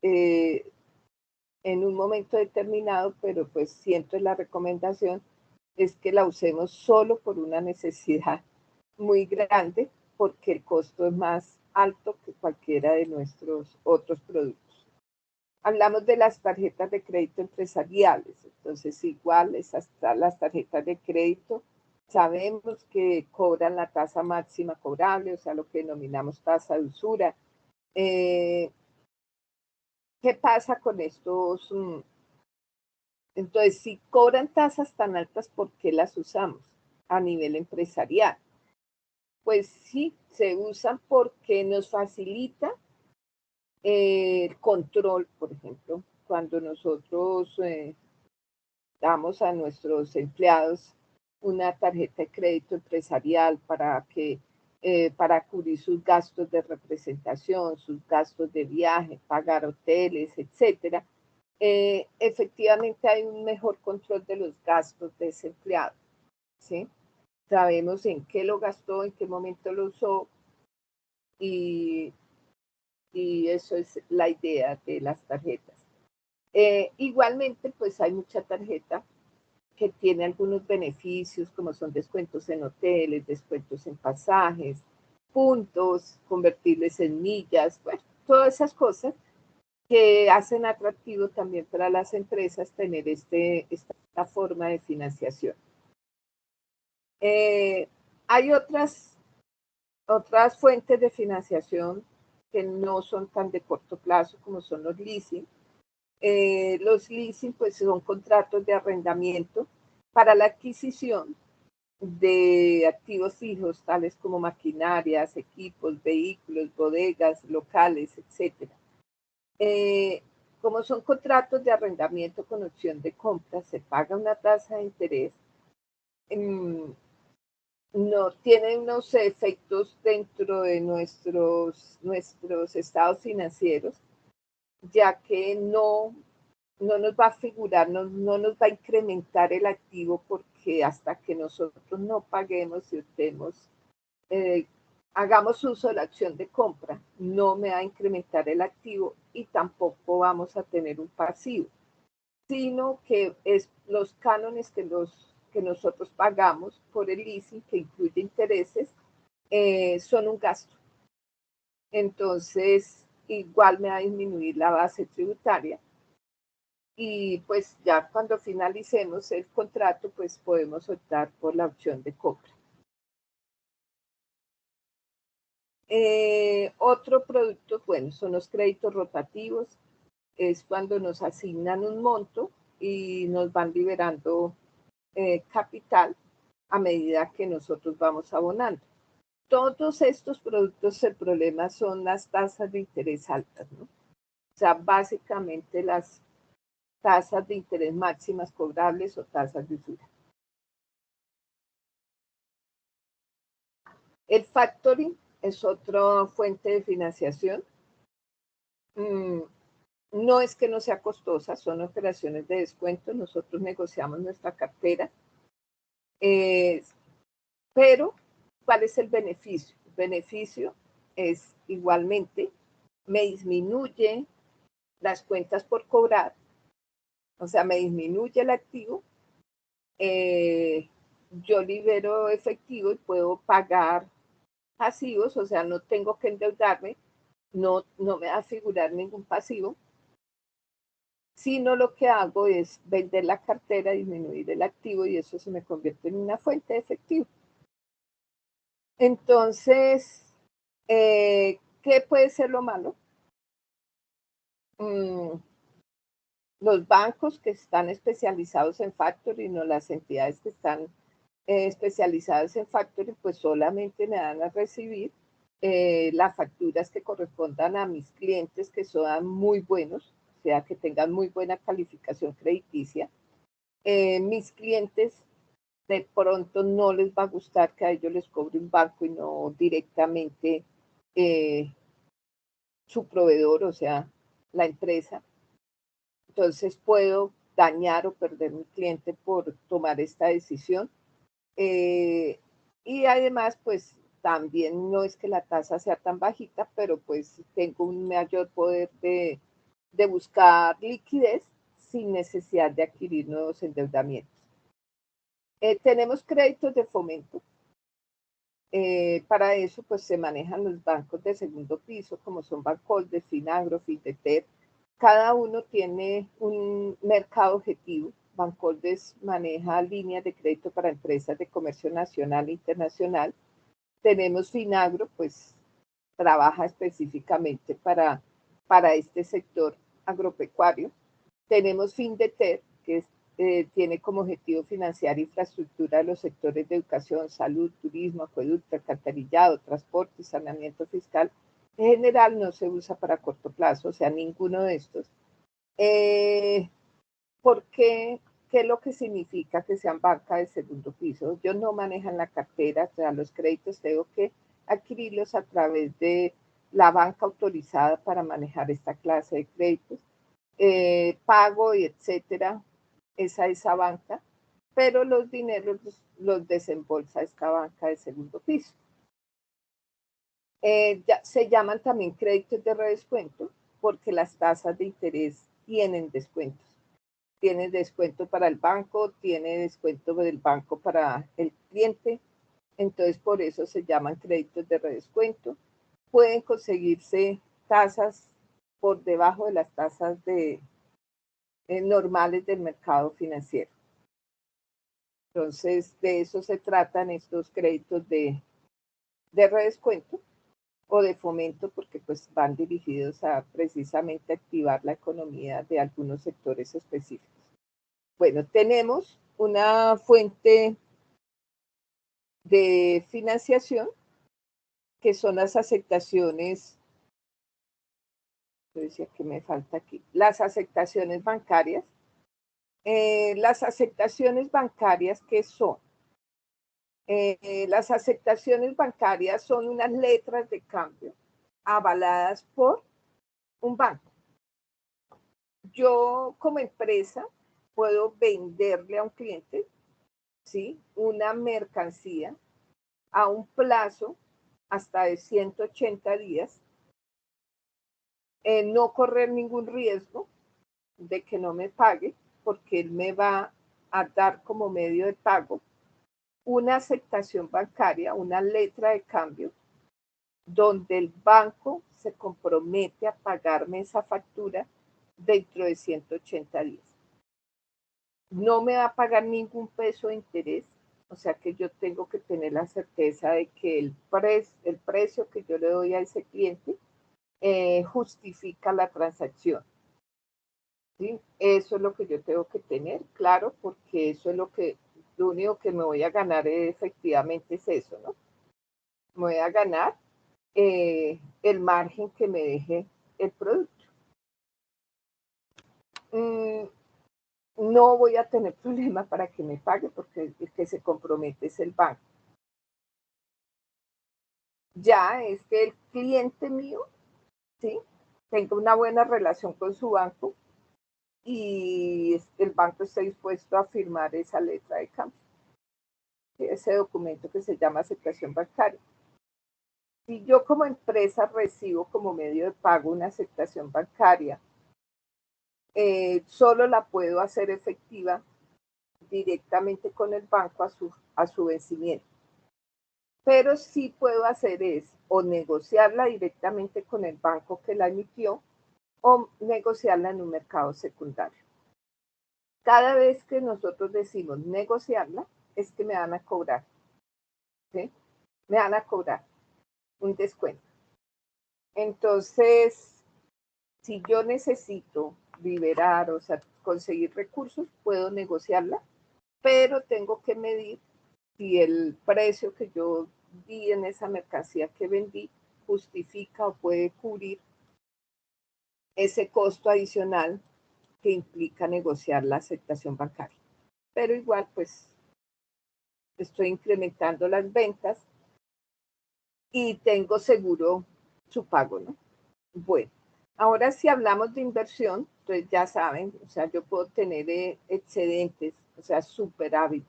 S1: en un momento determinado, pero pues siempre la recomendación es que la usemos solo por una necesidad muy grande, porque el costo es más alto que cualquiera de nuestros otros productos. Hablamos de las tarjetas de crédito empresariales, entonces igual las tarjetas de crédito sabemos que cobran la tasa máxima cobrable, o sea, lo que denominamos tasa de usura. ¿Qué pasa con estos? Entonces, si cobran tasas tan altas, ¿por qué las usamos a nivel empresarial? Pues sí, se usan porque nos facilita el control, por ejemplo, cuando nosotros damos a nuestros empleados una tarjeta de crédito empresarial para cubrir sus gastos de representación, sus gastos de viaje, pagar hoteles, etcétera. Efectivamente hay un mejor control de los gastos de ese empleado, ¿sí? Sabemos en qué lo gastó, en qué momento lo usó y eso es la idea de las tarjetas. Igualmente, pues hay mucha tarjeta que tiene algunos beneficios, como son descuentos en hoteles, descuentos en pasajes, puntos, convertibles en millas, bueno, todas esas cosas que hacen atractivo también para las empresas tener esta forma de financiación. Hay otras fuentes de financiación que no son tan de corto plazo como son los leasing. Los leasing pues son contratos de arrendamiento para la adquisición de activos fijos, tales como maquinarias, equipos, vehículos, bodegas, locales, etc. Como son contratos de arrendamiento con opción de compra, se paga una tasa de interés. No tiene unos efectos dentro de nuestros estados financieros, ya que no nos va a figurar, no nos va a incrementar el activo, porque hasta que nosotros no paguemos y hagamos uso de la acción de compra, no me va a incrementar el activo y tampoco vamos a tener un pasivo, sino que es los cánones que nosotros pagamos por el leasing, que incluye intereses, son un gasto. Entonces, igual me va a disminuir la base tributaria. Y pues ya cuando finalicemos el contrato, pues podemos optar por la opción de compra. Otro producto, bueno, son los créditos rotativos. Es cuando nos asignan un monto y nos van liberando capital a medida que nosotros vamos abonando. Todos estos productos, el problema son las tasas de interés altas, ¿no? O sea, básicamente las tasas de interés máximas cobrables o tasas de usura. El factoring es otra fuente de financiación. No es que no sea costosa, son operaciones de descuento. Nosotros negociamos nuestra cartera. Pero, ¿cuál es el beneficio? El beneficio es igualmente, me disminuye las cuentas por cobrar, o sea, me disminuye el activo, yo libero efectivo y puedo pagar pasivos, o sea, no tengo que endeudarme, no me va a figurar ningún pasivo, sino lo que hago es vender la cartera, disminuir el activo y eso se me convierte en una fuente de efectivo. Entonces, ¿qué puede ser lo malo? Los bancos que están especializados en factoring o las entidades que están especializadas en factoring, pues solamente me dan a recibir las facturas que correspondan a mis clientes, que sean muy buenos, o sea, que tengan muy buena calificación crediticia. Mis clientes de pronto no les va a gustar que a ellos les cobre un banco y no directamente su proveedor, o sea, la empresa. Entonces puedo dañar o perder mi cliente por tomar esta decisión. Y además, pues también no es que la tasa sea tan bajita, pero pues tengo un mayor poder de buscar liquidez sin necesidad de adquirir nuevos endeudamientos. Tenemos créditos de fomento. Para eso, pues se manejan los bancos de segundo piso, como son Bancolde, Finagro, Findeter. Cada uno tiene un mercado objetivo. Bancoldes maneja líneas de crédito para empresas de comercio nacional e internacional. Tenemos Finagro, pues trabaja específicamente para este sector agropecuario. Tenemos Findeter, que tiene como objetivo financiar infraestructura de los sectores de educación, salud, turismo, acueducto, alcantarillado, transporte, saneamiento fiscal. En general no se usa para corto plazo, o sea, ninguno de estos. ¿Por qué? ¿Qué es lo que significa que sean banca de segundo piso? Ellos no manejan la cartera, o sea, los créditos tengo que adquirirlos a través de la banca autorizada para manejar esta clase de créditos. Pago y etcétera, esa banca, pero los dineros los desembolsa esta banca de segundo piso. Se llaman también créditos de redescuento porque las tasas de interés tienen descuentos. Tiene descuento para el banco, tiene descuento del banco para el cliente, entonces por eso se llaman créditos de redescuento. Pueden conseguirse tasas por debajo de las tasas normales del mercado financiero. Entonces, de eso se tratan estos créditos de redescuento o de fomento, porque pues van dirigidos a precisamente activar la economía de algunos sectores específicos. Bueno, tenemos una fuente de financiación que son las aceptaciones, yo decía que me falta aquí, las aceptaciones bancarias. Las aceptaciones bancarias, ¿qué son? Las aceptaciones bancarias son unas letras de cambio avaladas por un banco. Yo como empresa puedo venderle a un cliente, ¿sí?, una mercancía a un plazo hasta de 180 días, no correr ningún riesgo de que no me pague, porque él me va a dar como medio de pago una aceptación bancaria, una letra de cambio, donde el banco se compromete a pagarme esa factura dentro de 180 días. No me va a pagar ningún peso de interés, o sea que yo tengo que tener la certeza de que el precio que yo le doy a ese cliente justifica la transacción. ¿Sí? Eso es lo que yo tengo que tener claro, porque eso es lo único que me voy a ganar efectivamente es eso, ¿no? Me voy a ganar el margen que me deje el producto. No voy a tener problema para que me pague, porque el que se compromete es el banco. Ya es que el cliente mío, ¿sí?, tenga una buena relación con su banco y el banco esté dispuesto a firmar esa letra de cambio, ese documento que se llama aceptación bancaria. Si yo como empresa recibo como medio de pago una aceptación bancaria, solo la puedo hacer efectiva directamente con el banco a su vencimiento. Pero sí puedo hacer es o negociarla directamente con el banco que la emitió o negociarla en un mercado secundario. Cada vez que nosotros decimos negociarla, es que me van a cobrar, ¿sí? Me van a cobrar un descuento. Entonces, si yo necesito liberar, o sea, conseguir recursos, puedo negociarla, pero tengo que medir si el precio que yo di en esa mercancía que vendí justifica o puede cubrir ese costo adicional que implica negociar la aceptación bancaria. Pero igual, pues, estoy incrementando las ventas y tengo seguro su pago, ¿no? Bueno, ahora si hablamos de inversión, entonces ya saben, o sea, yo puedo tener excedentes, o sea, superávit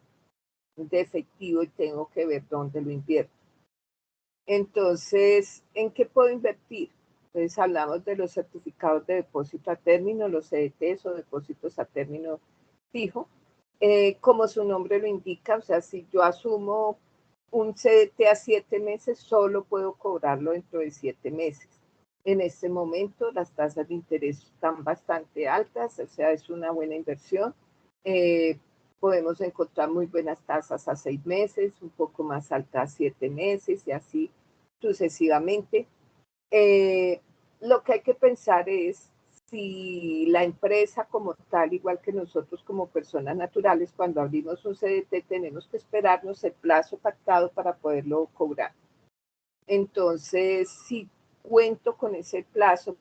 S1: de efectivo y tengo que ver dónde lo invierto. Entonces, ¿en qué puedo invertir? Entonces hablamos de los certificados de depósito a término, los CDTs o depósitos a término fijo. Como su nombre lo indica, o sea, si yo asumo un CDT a 7 meses, solo puedo cobrarlo dentro de 7 meses. En este momento las tasas de interés están bastante altas, o sea, es una buena inversión. Podemos encontrar muy buenas tasas a 6 meses, un poco más altas a 7 meses y así sucesivamente. Lo que hay que pensar es si la empresa como tal, igual que nosotros como personas naturales, cuando abrimos un CDT tenemos que esperarnos el plazo pactado para poderlo cobrar. Entonces, si cuento con ese plazo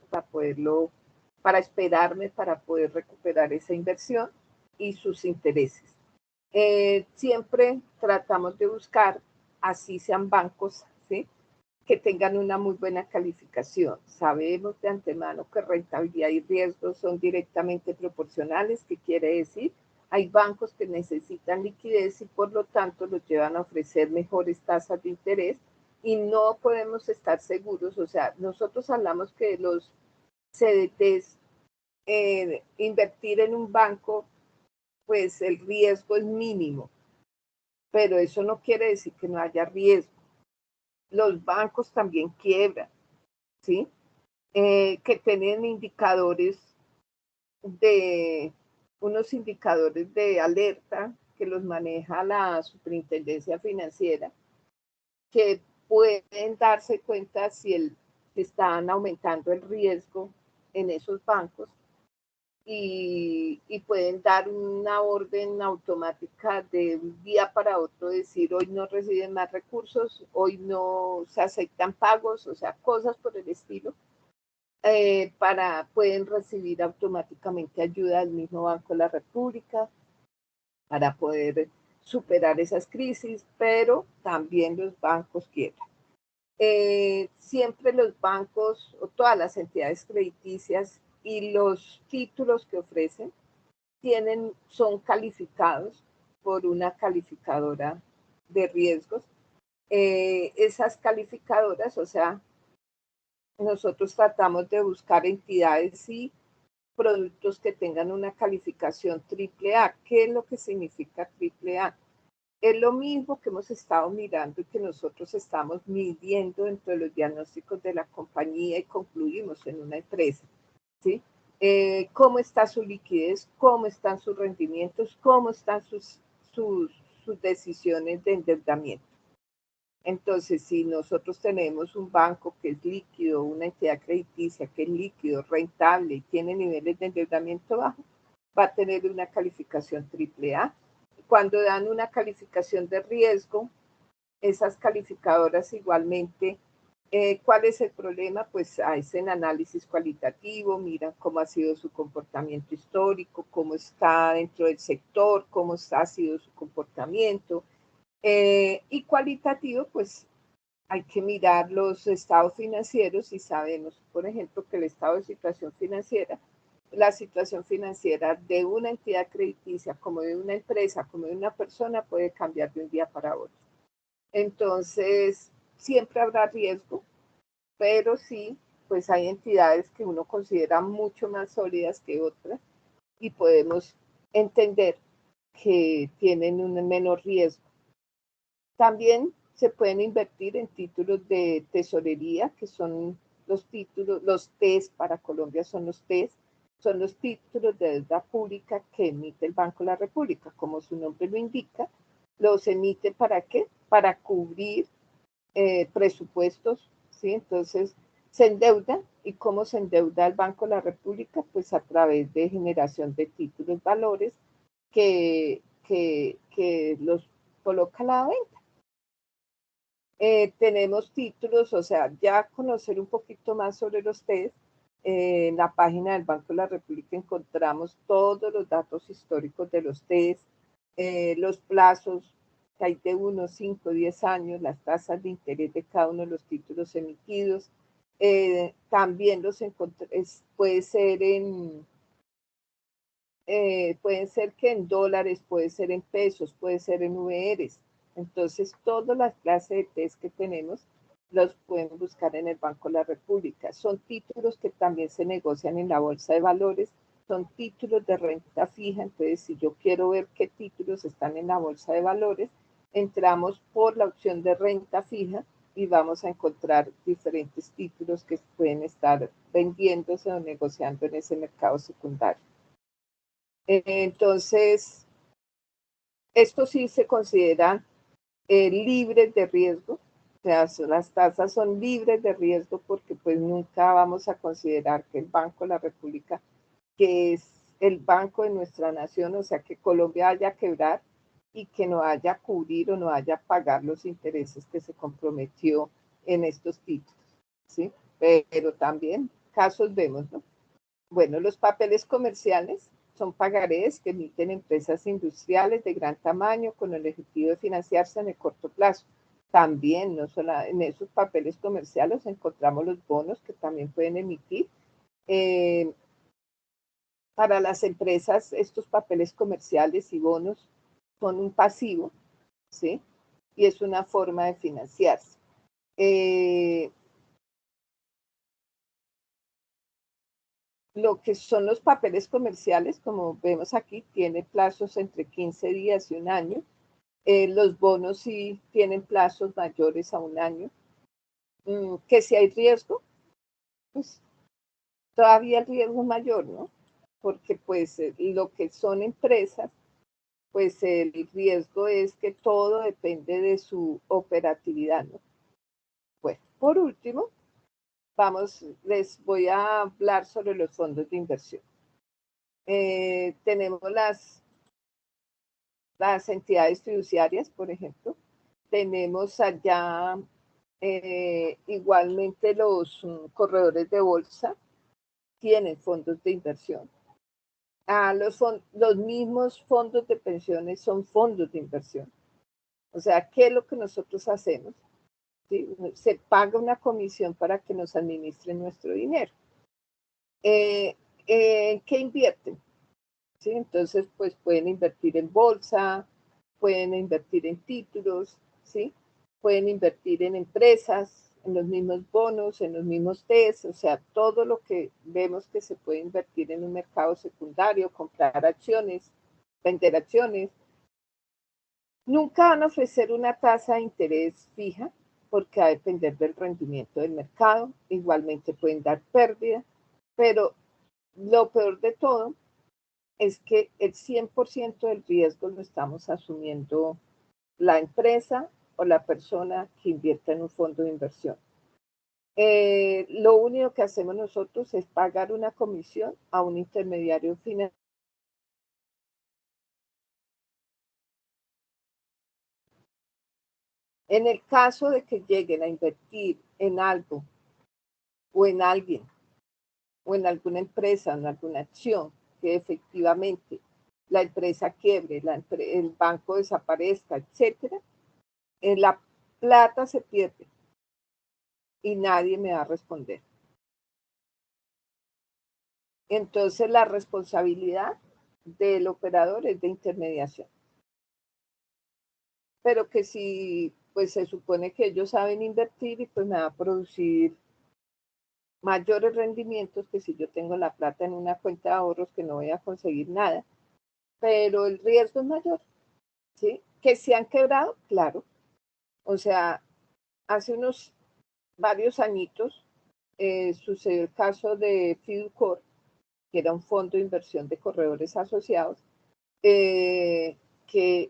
S1: para esperarme para poder recuperar esa inversión y sus intereses. Siempre tratamos de buscar, así sean bancos, ¿sí?, que tengan una muy buena calificación. Sabemos de antemano que rentabilidad y riesgo son directamente proporcionales, ¿qué quiere decir? Hay bancos que necesitan liquidez y por lo tanto los llevan a ofrecer mejores tasas de interés y no podemos estar seguros, o sea, nosotros hablamos que los CDTs, invertir en un banco, pues el riesgo es mínimo, pero eso no quiere decir que no haya riesgo. Los bancos también quiebran, ¿sí? Que tienen unos indicadores de alerta que los maneja la Superintendencia Financiera, que pueden darse cuenta si están aumentando el riesgo en esos bancos y pueden dar una orden automática de un día para otro, decir hoy no reciben más recursos, hoy no se aceptan pagos, o sea, cosas por el estilo. Pueden recibir automáticamente ayuda del mismo Banco de la República para poder superar esas crisis, pero también los bancos quiebran. Siempre los bancos o todas las entidades crediticias y los títulos que ofrecen son calificados por una calificadora de riesgos. Esas calificadoras, o sea, nosotros tratamos de buscar entidades y productos que tengan una calificación AAA. ¿Qué es lo que significa AAA? Es lo mismo que hemos estado mirando y que nosotros estamos midiendo dentro de los diagnósticos de la compañía y concluimos en una empresa, ¿sí? Cómo está su liquidez, cómo están sus rendimientos, cómo están sus decisiones de endeudamiento. Entonces, si nosotros tenemos un banco que es líquido, una entidad crediticia que es líquido, rentable y tiene niveles de endeudamiento bajo, va a tener una calificación AAA. Cuando dan una calificación de riesgo, esas calificadoras igualmente, ¿cuál es el problema? Pues hacen análisis cualitativo, miran cómo ha sido su comportamiento histórico, cómo está dentro del sector, cómo ha sido su comportamiento. Y cualitativo, pues hay que mirar los estados financieros y sabemos, por ejemplo, que el estado de situación financiera, la situación financiera de una entidad crediticia, como de una empresa, como de una persona, puede cambiar de un día para otro. Entonces, siempre habrá riesgo, pero sí, pues hay entidades que uno considera mucho más sólidas que otras y podemos entender que tienen un menor riesgo. También se pueden invertir en títulos de tesorería, que son los títulos, los TES para Colombia son los TES, son los títulos de deuda pública que emite el Banco de la República. Como su nombre lo indica, los emite ¿para qué? Para cubrir presupuestos, ¿sí? Entonces, se endeuda. ¿Y cómo se endeuda el Banco de la República? Pues a través de generación de títulos valores que los coloca a la venta. Tenemos títulos, o sea, ya conocer un poquito más sobre los TES. En la página del Banco de la República encontramos todos los datos históricos de los TES, los plazos que hay de 1, 5, 10 años, las tasas de interés de cada uno de los títulos emitidos. También puede ser pueden ser que en dólares, puede ser en pesos, puede ser en VRs. Entonces, todas las clases de test que tenemos los pueden buscar en el Banco de la República. Son títulos que también se negocian en la Bolsa de Valores, son títulos de renta fija. Entonces, si yo quiero ver qué títulos están en la Bolsa de Valores, entramos por la opción de renta fija y vamos a encontrar diferentes títulos que pueden estar vendiéndose o negociando en ese mercado secundario. Entonces, estos sí se consideran libres de riesgo, o sea, las tasas son libres de riesgo porque pues nunca vamos a considerar que el Banco de la República, que es el banco de nuestra nación, o sea, que Colombia vaya a quebrar y que no vaya a cubrir o no vaya a pagar los intereses que se comprometió en estos títulos, ¿sí? Pero también casos vemos, ¿no? Bueno, los papeles comerciales son pagarés que emiten empresas industriales de gran tamaño con el objetivo de financiarse en el corto plazo. También, no solo en esos papeles comerciales encontramos los bonos que también pueden emitir. Para las empresas, estos papeles comerciales y bonos son un pasivo, ¿sí? Y es una forma de financiarse. Lo que son los papeles comerciales, como vemos aquí, tiene plazos entre 15 días y un año. Los bonos sí tienen plazos mayores a un año. Que si hay riesgo, pues todavía el riesgo es mayor, ¿no? Porque pues lo que son empresas, pues el riesgo es que todo depende de su operatividad, ¿no? Bueno, por último, les voy a hablar sobre los fondos de inversión. Tenemos las entidades fiduciarias, por ejemplo. Tenemos allá igualmente los corredores de bolsa, tienen fondos de inversión. Los mismos fondos de pensiones son fondos de inversión. O sea, ¿qué es lo que nosotros hacemos? ¿Sí? Se paga una comisión para que nos administren nuestro dinero. ¿Qué invierten? ¿Sí? Entonces, pues pueden invertir en bolsa, pueden invertir en títulos, ¿sí? Pueden invertir en empresas, en los mismos bonos, en los mismos TES, o sea, todo lo que vemos que se puede invertir en un mercado secundario, comprar acciones, vender acciones. Nunca van a ofrecer una tasa de interés fija porque va a depender del rendimiento del mercado. Igualmente pueden dar pérdida, pero lo peor de todo es que el 100% del riesgo lo estamos asumiendo la empresa o la persona que invierta en un fondo de inversión. Lo único que hacemos nosotros es pagar una comisión a un intermediario financiero. En el caso de que lleguen a invertir en algo o en alguien o en alguna empresa, en alguna acción, que efectivamente la empresa quiebre, el banco desaparezca, etcétera, la plata se pierde y nadie me va a responder. Entonces la responsabilidad del operador es de intermediación. Pero que si, pues se supone que ellos saben invertir y pues me va a producir mayores rendimientos que si yo tengo la plata en una cuenta de ahorros que no voy a conseguir nada. Pero el riesgo es mayor, ¿sí? Que se han quebrado, claro. O sea, hace varios añitos sucedió el caso de Fiducor, que era un fondo de inversión de corredores asociados, que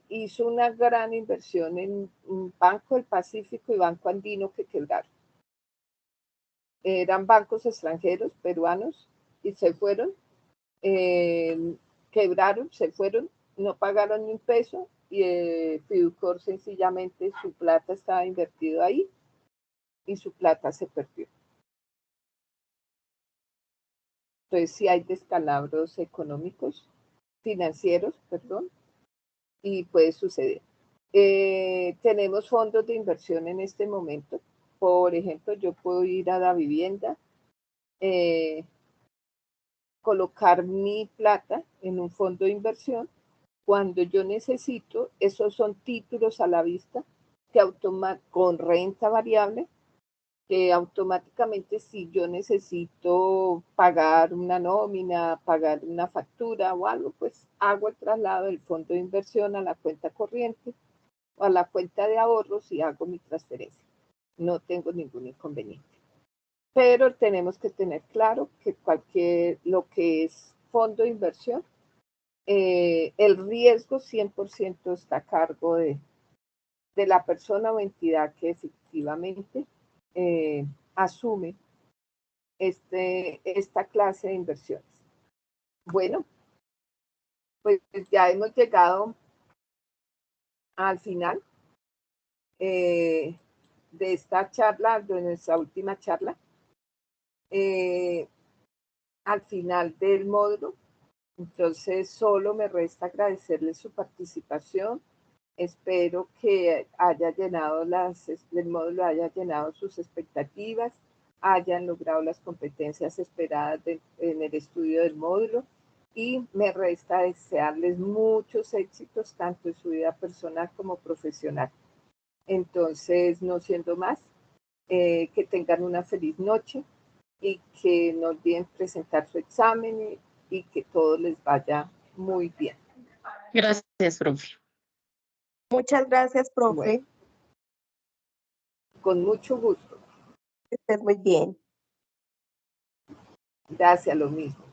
S1: hizo una gran inversión en Banco del Pacífico y Banco Andino que quebraron. Eran bancos extranjeros, peruanos, y se fueron, quebraron, se fueron, no pagaron ni un peso, y Fiducor sencillamente su plata estaba invertido ahí y su plata se perdió. Entonces sí hay descalabros económicos, financieros, perdón, y puede suceder. Tenemos fondos de inversión en este momento. Por ejemplo, yo puedo ir a la vivienda, colocar mi plata en un fondo de inversión. Cuando yo necesito, esos son títulos a la vista que con renta variable, que automáticamente si yo necesito pagar una nómina, pagar una factura o algo, pues hago el traslado del fondo de inversión a la cuenta corriente o a la cuenta de ahorros y hago mi transferencia. No tengo ningún inconveniente. Pero tenemos que tener claro que lo que es fondo de inversión, el riesgo 100% está a cargo de la persona o entidad que efectivamente asume esta clase de inversiones. Bueno, pues ya hemos llegado al final de esta charla, de nuestra última charla. Al final del módulo, entonces solo me resta agradecerles su participación. Espero que el módulo haya llenado sus expectativas, hayan logrado las competencias esperadas en el estudio del módulo y me resta desearles muchos éxitos tanto en su vida personal como profesional. Entonces, no siendo más, que tengan una feliz noche y que no olviden presentar su examen y que todo les vaya muy bien.
S2: Gracias, profe.
S3: Muchas gracias, profe.
S1: Bueno, con mucho gusto.
S3: Que estés muy bien.
S1: Gracias, lo mismo.